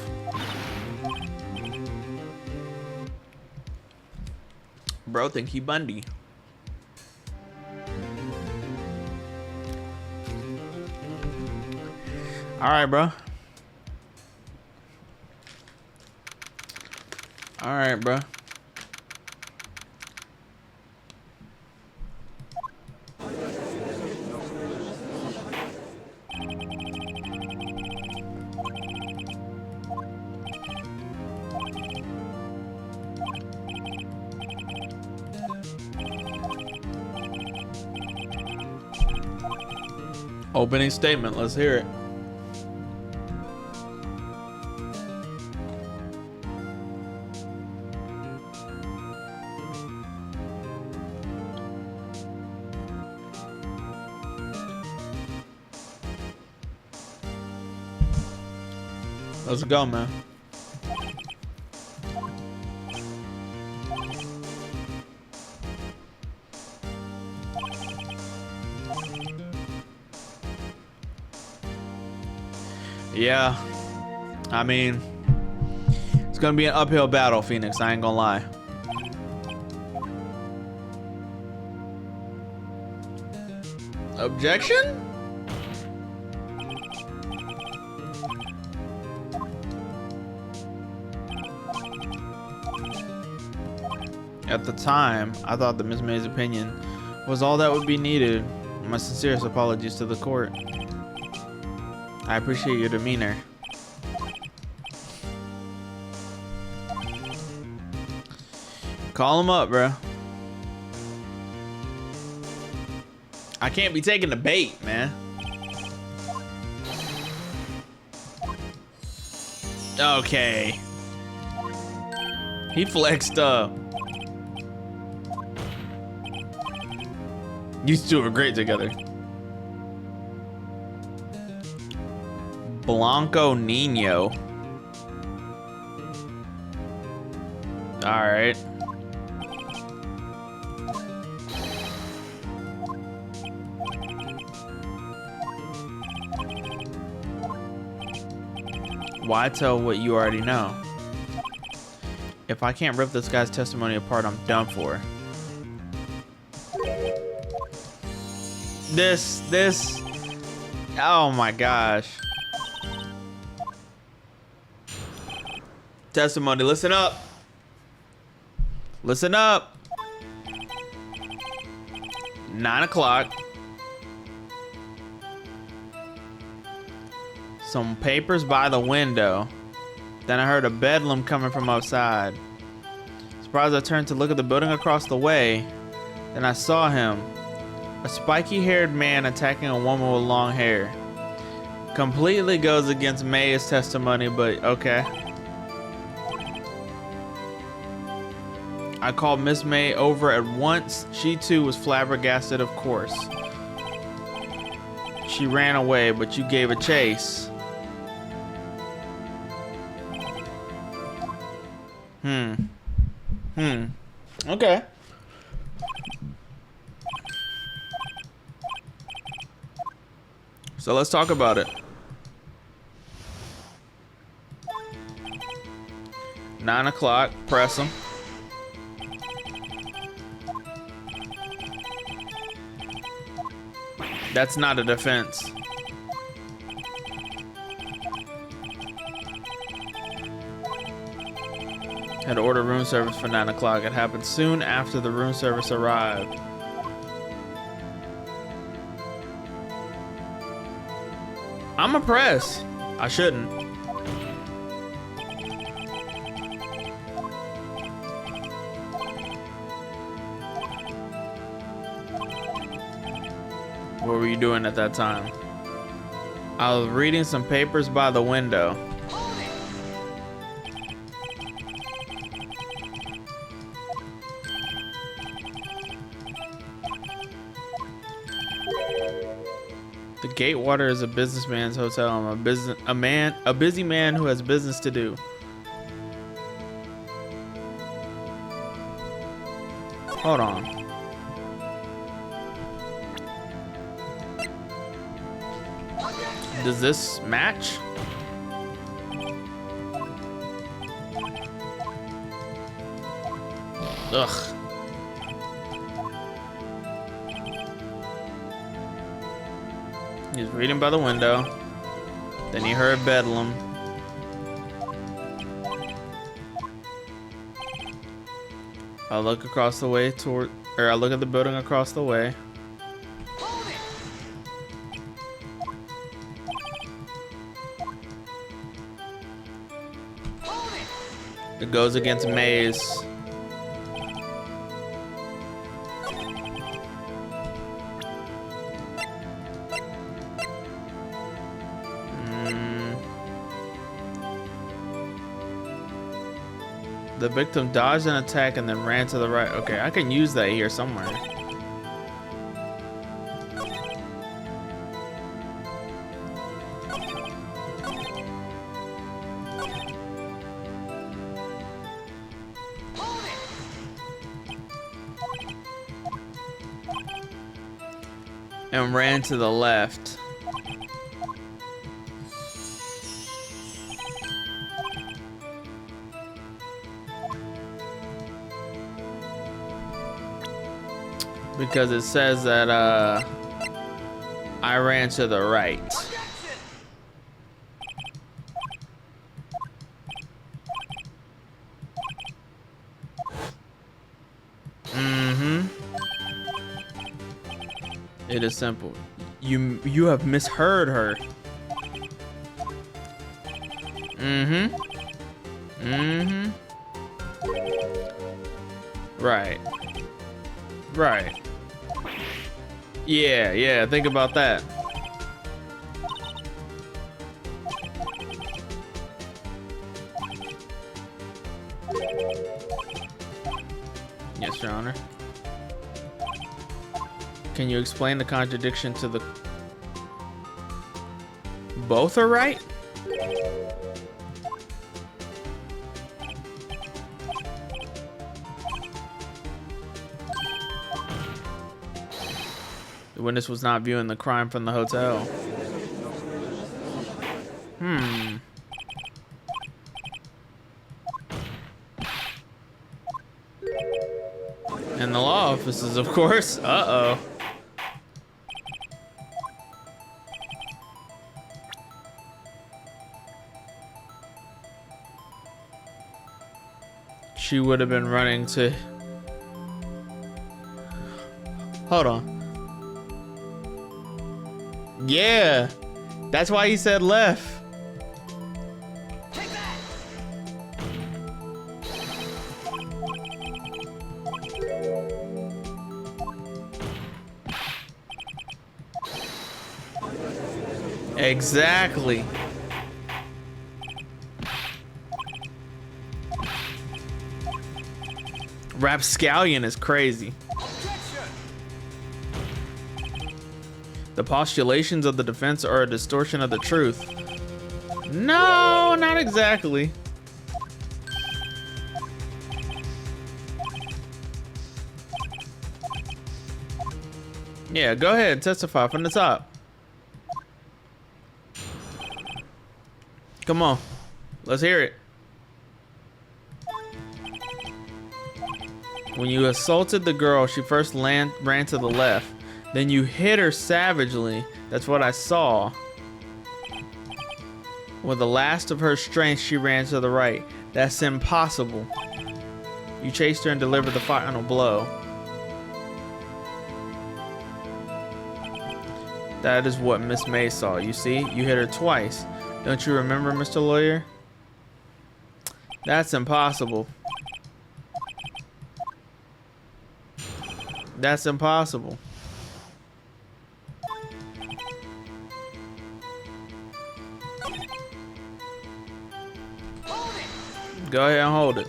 Bro, think he Bundy. All right, bro. All right, bro. Opening statement, let's hear it. Let's go, man. Yeah, I mean, it's gonna be an uphill battle, Phoenix. I ain't gonna lie. Objection? At the time, I thought that Miss May's opinion was all that would be needed. My sincerest apologies to the court. I appreciate your demeanor. Call him up, bro. I can't be taking the bait, man. Okay. He flexed up. You two are great together. Blanco Nino. All right. Why tell what you already know? If I can't rip this guy's testimony apart, I'm done for. This, oh my gosh. Testimony, listen up. Listen up. 9 o'clock. Some papers by the window. Then I heard a bedlam coming from outside. Surprised, I turned to look at the building across the way. Then I saw him. A spiky-haired man attacking a woman with long hair. Completely goes against May's testimony, but okay. I called Miss May over at once. She too was flabbergasted, of course. She ran away, but you gave a chase. Okay. So let's talk about it. 9 o'clock, press him. That's not a defense. Had to order room service for 9 o'clock. It happened soon after the room service arrived. I'm impressed. I shouldn't. What were you doing at that time? I was reading some papers by the window. The Gatewater is a businessman's hotel. I'm a busy man who has business to do. Hold on. Does this match? Ugh. He was reading by the window. Then he heard bedlam. I look across the way I look at the building across the way. It goes against Maze. The victim dodged an attack and then ran to the right. Okay, I can use that here somewhere. And ran to the left. Because it says that I ran to the right. It is simple. You have misheard her. Right. Right. Yeah, think about that. Yes, Your Honor. Can you explain the contradiction to the... Both are right? The witness was not viewing the crime from the hotel. In the law offices, of course. Uh-oh. She would have been running to... Hold on. Yeah, that's why he said left. Exactly. Rapscallion is crazy. The postulations of the defense are a distortion of the truth. No, not exactly. Yeah, go ahead, testify from the top. Come on, let's hear it. When you assaulted the girl, she first ran to the left. Then you hit her savagely. That's what I saw. With the last of her strength, she ran to the right. That's impossible. You chased her and delivered the final blow. That is what Miss May saw. You see, you hit her twice. Don't you remember, Mr. Lawyer? That's impossible. That's impossible. Go ahead and hold it.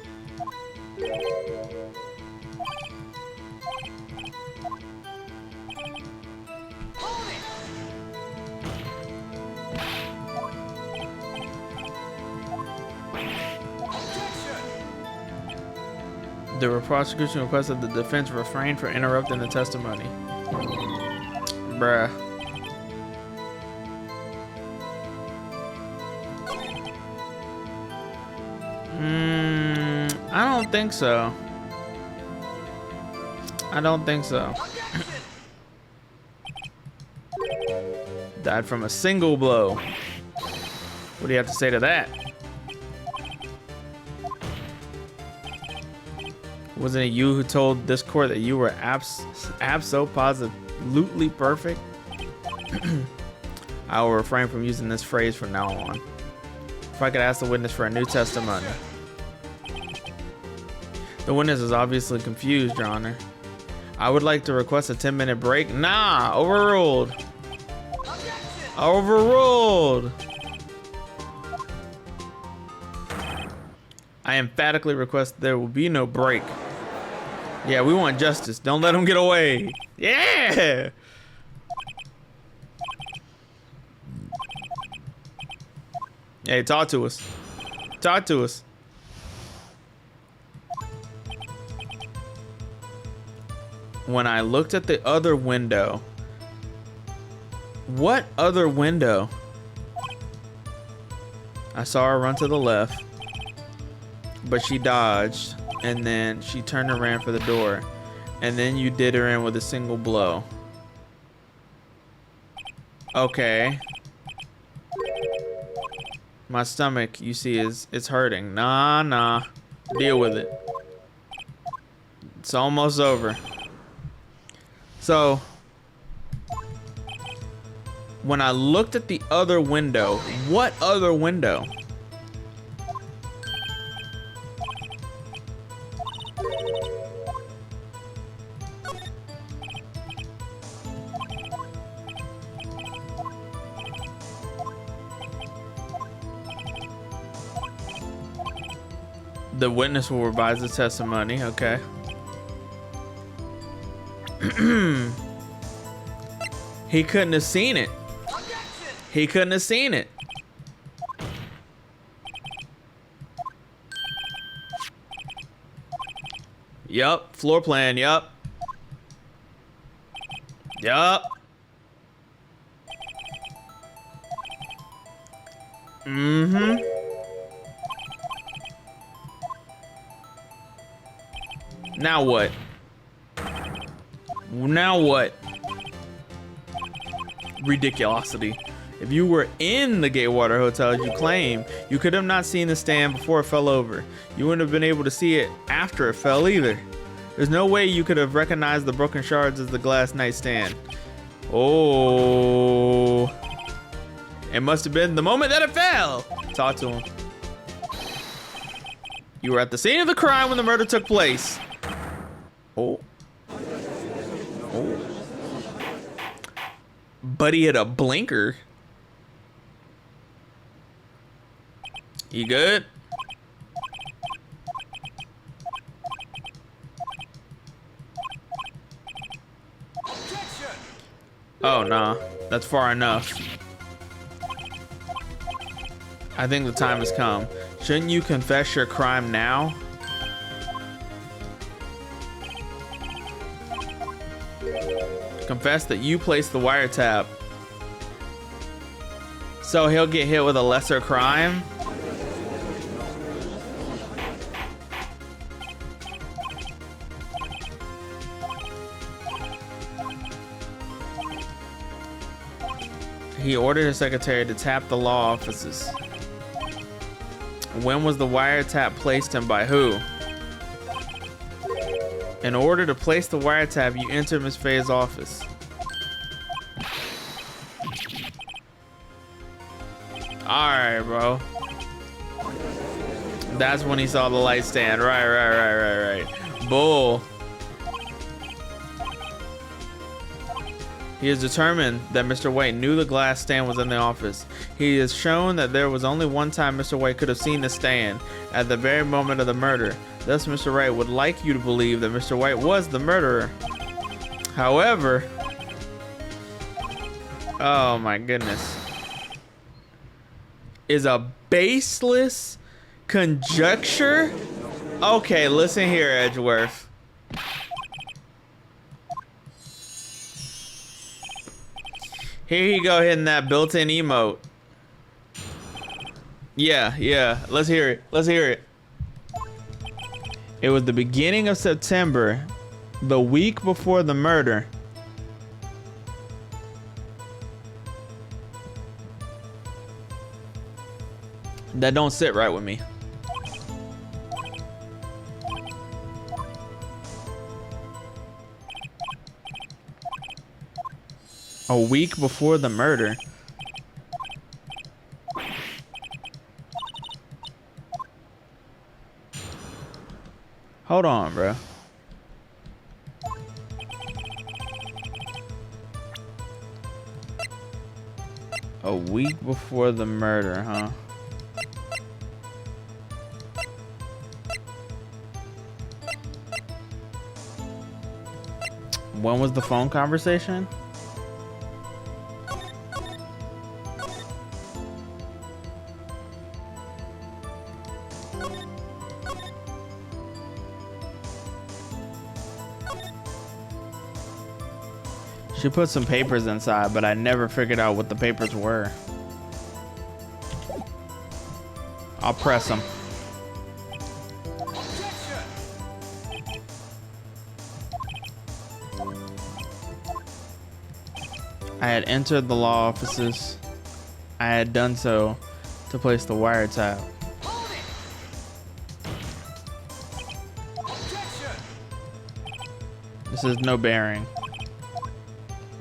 The prosecution requested the defense refrain from interrupting the testimony. Bruh. I don't think so. I don't think so. Died from a single blow. What do you have to say to that? Wasn't it you who told this court that you were absolutely perfect? I will refrain from using this phrase from now on. If I could ask the witness for a new testimony. The witness is obviously confused, Your Honor. I would like to request a 10-minute break. Nah, overruled. Overruled. I emphatically request there will be no break. Yeah, we want justice. Don't let him get away. Yeah. Hey, talk to us. Talk to us. When I looked at the other window. What other window? I saw her run to the left, but she dodged, and then she turned and ran for the door. And then you did her in with a single blow. Okay. My stomach, you see, it's hurting. Nah. Deal with it. It's almost over. So, when I looked at the other window, what other window? The witness will revise his testimony. Okay. He couldn't have seen it. He couldn't have seen it. Yup. Floor plan. Yup. Mm-hmm. Now what? Now what? Ridiculosity. If you were in the Gatewater Hotel as you claim, you could have not seen the stand before it fell over. You wouldn't have been able to see it after it fell either. There's no way you could have recognized the broken shards as the glass nightstand. Oh. It must have been the moment that it fell. Talk to him. You were at the scene of the crime when the murder took place. Oh. But he had a blinker. You good? Oh, nah. That's far enough. I think the time has come. Shouldn't you confess your crime now? Confess that you placed the wiretap. So he'll get hit with a lesser crime? He ordered his secretary to tap the law offices. When was the wiretap placed and by who? In order to place the wiretap, you enter Miss Faye's office. Alright, bro. That's when he saw the light stand. Right. Bull. He is determined that Mr. White knew the glass stand was in the office. He has shown that there was only one time Mr. White could have seen the stand, at the very moment of the murder. Thus, Mr. Wright would like you to believe that Mr. White was the murderer. However, oh my goodness, is a baseless conjecture? Okay, listen here, Edgeworth. Here you go, hitting that built-in emote. Yeah, let's hear it. It was the beginning of September, the week before the murder. That don't sit right with me. A week before the murder. Hold on, bro. A week before the murder, huh? When was the phone conversation? She put some papers inside, but I never figured out what the papers were. I'll press them. I had entered the law offices. I had done so to place the wiretap. This is no bearing.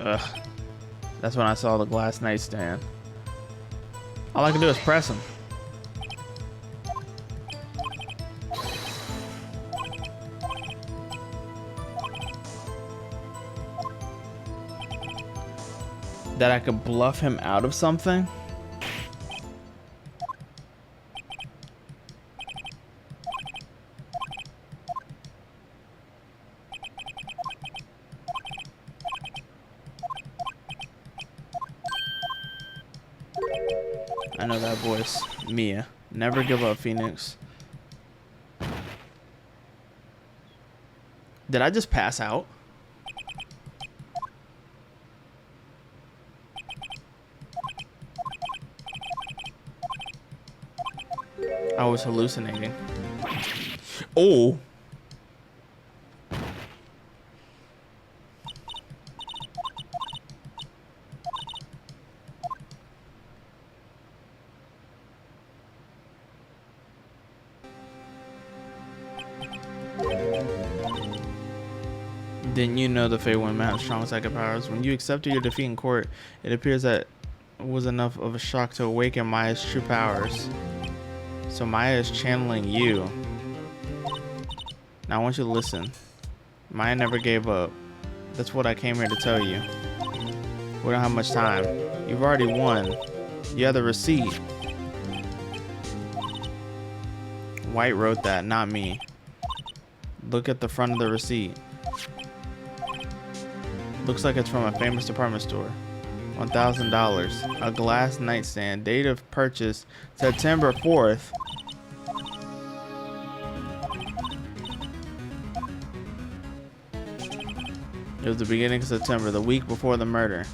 Ugh. That's when I saw the glass nightstand. All I can do is press him. That I could bluff him out of something? I know that voice. Mia. Never give up, Phoenix. Did I just pass out? I was hallucinating. Oh. Didn't you know the Fey women have strong psychic powers? When you accepted your defeat in court, it appears that it was enough of a shock to awaken Maya's true powers. So Maya is channeling you. Now I want you to listen. Maya never gave up. That's what I came here to tell you. We don't have much time. You've already won. You have the receipt. Wright wrote that, not me. Look at the front of the receipt. Looks like it's from a famous department store. $1,000. A glass nightstand. Date of purchase September 4th. It was the beginning of September, the week before the murder.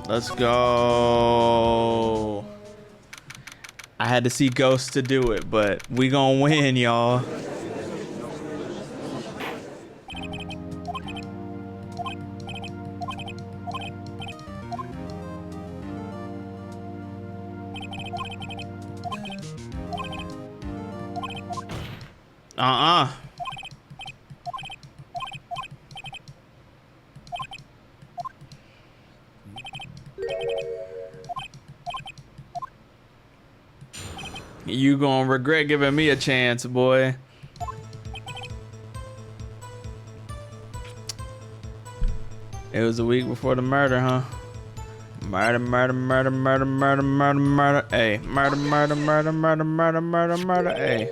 Let's go. I had to see ghosts to do it, but we gonna win, y'all. You gonna regret giving me a chance, boy. It was a week before the murder, huh? Murder, murder, murder, murder, murder, murder, murder, ay. Murder, murder, murder, murder, murder, murder, murder, ay.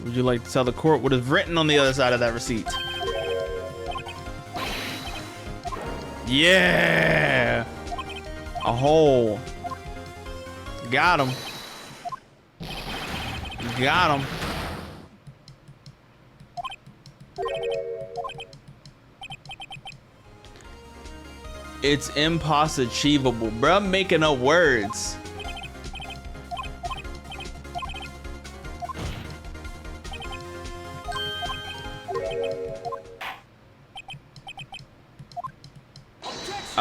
Would you like to tell the court what is written on the other side of that receipt? Yeah! A hole. Got him. Got him. It's impossible achievable, bro. I'm making up words.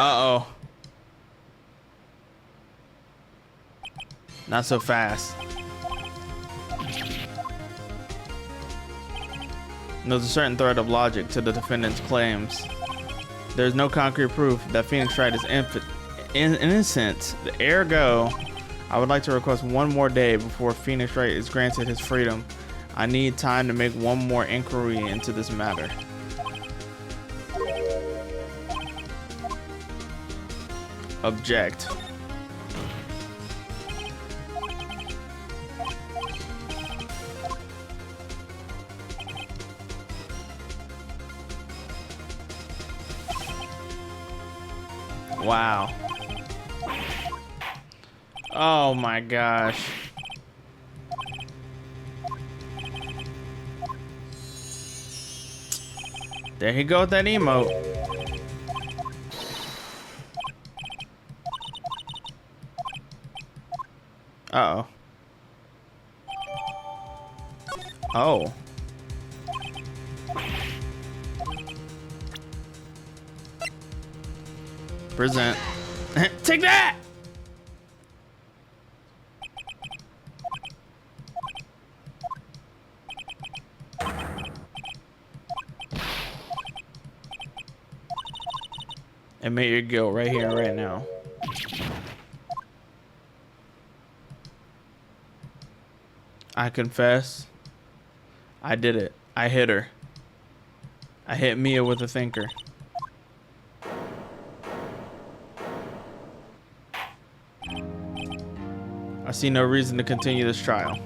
Uh-oh. Not so fast. There's a certain thread of logic to the defendant's claims. There's no concrete proof that Phoenix Wright is innocent. Ergo, I would like to request one more day before Phoenix Wright is granted his freedom. I need time to make one more inquiry into this matter. Object. Wow. Oh my gosh. There he go with that emote. Uh-oh. Oh. Present. Take that! Admit your guilt right here and right now. I confess. I did it. I hit her. I hit Mia with a thinker. I see no reason to continue this trial.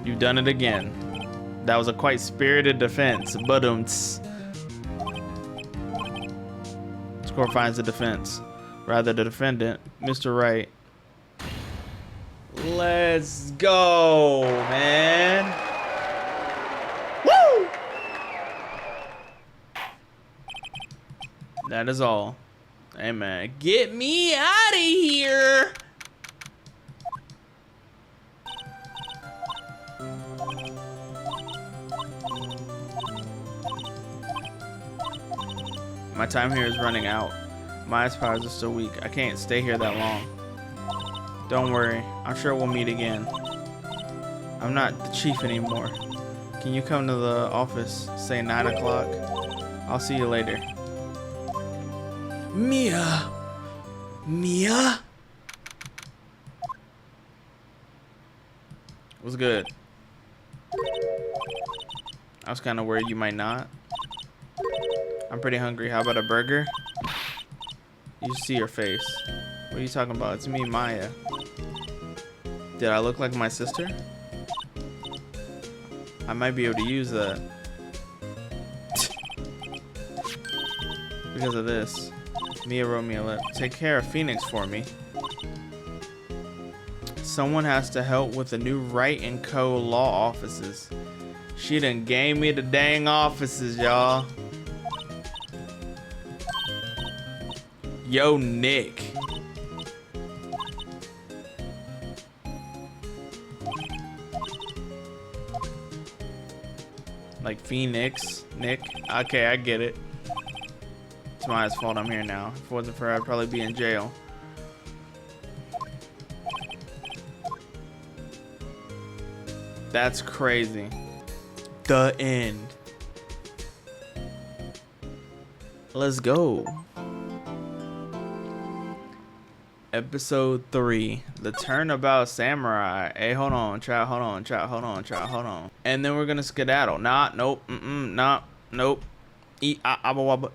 You've done it again. That was a quite spirited defense. Score finds the defense. Rather, the defendant, Mr. Wright. Let's go, man. Woo! That is all. Hey, man. Get me out of here. My time here is running out. My powers are still weak. I can't stay here that long. Don't worry. I'm sure we'll meet again. I'm not the chief anymore. Can you come to the office, say 9 o'clock? I'll see you later. Mia! Mia? What's good? I was kind of worried you might not. I'm pretty hungry. How about a burger? You see your face. What are you talking about? It's me, Maya. Did I look like my sister? I might be able to use that. Because of this. Mia wrote me a letter. Take care of Phoenix for me. Someone has to help with the new Wright & Co. law offices. She done gave me the dang offices, y'all. Yo, Nick. Like Phoenix, Nick. Okay, I get it. It's Maya's fault I'm here now. If it wasn't for her, I'd probably be in jail. That's crazy. The end. Let's go. Episode 3, the Turnabout Samurai. Hey, hold on, chat, hold on, chat, hold on, chat, hold on. And then we're gonna skedaddle. Nah, nope, nah, nope. Eat, wabba.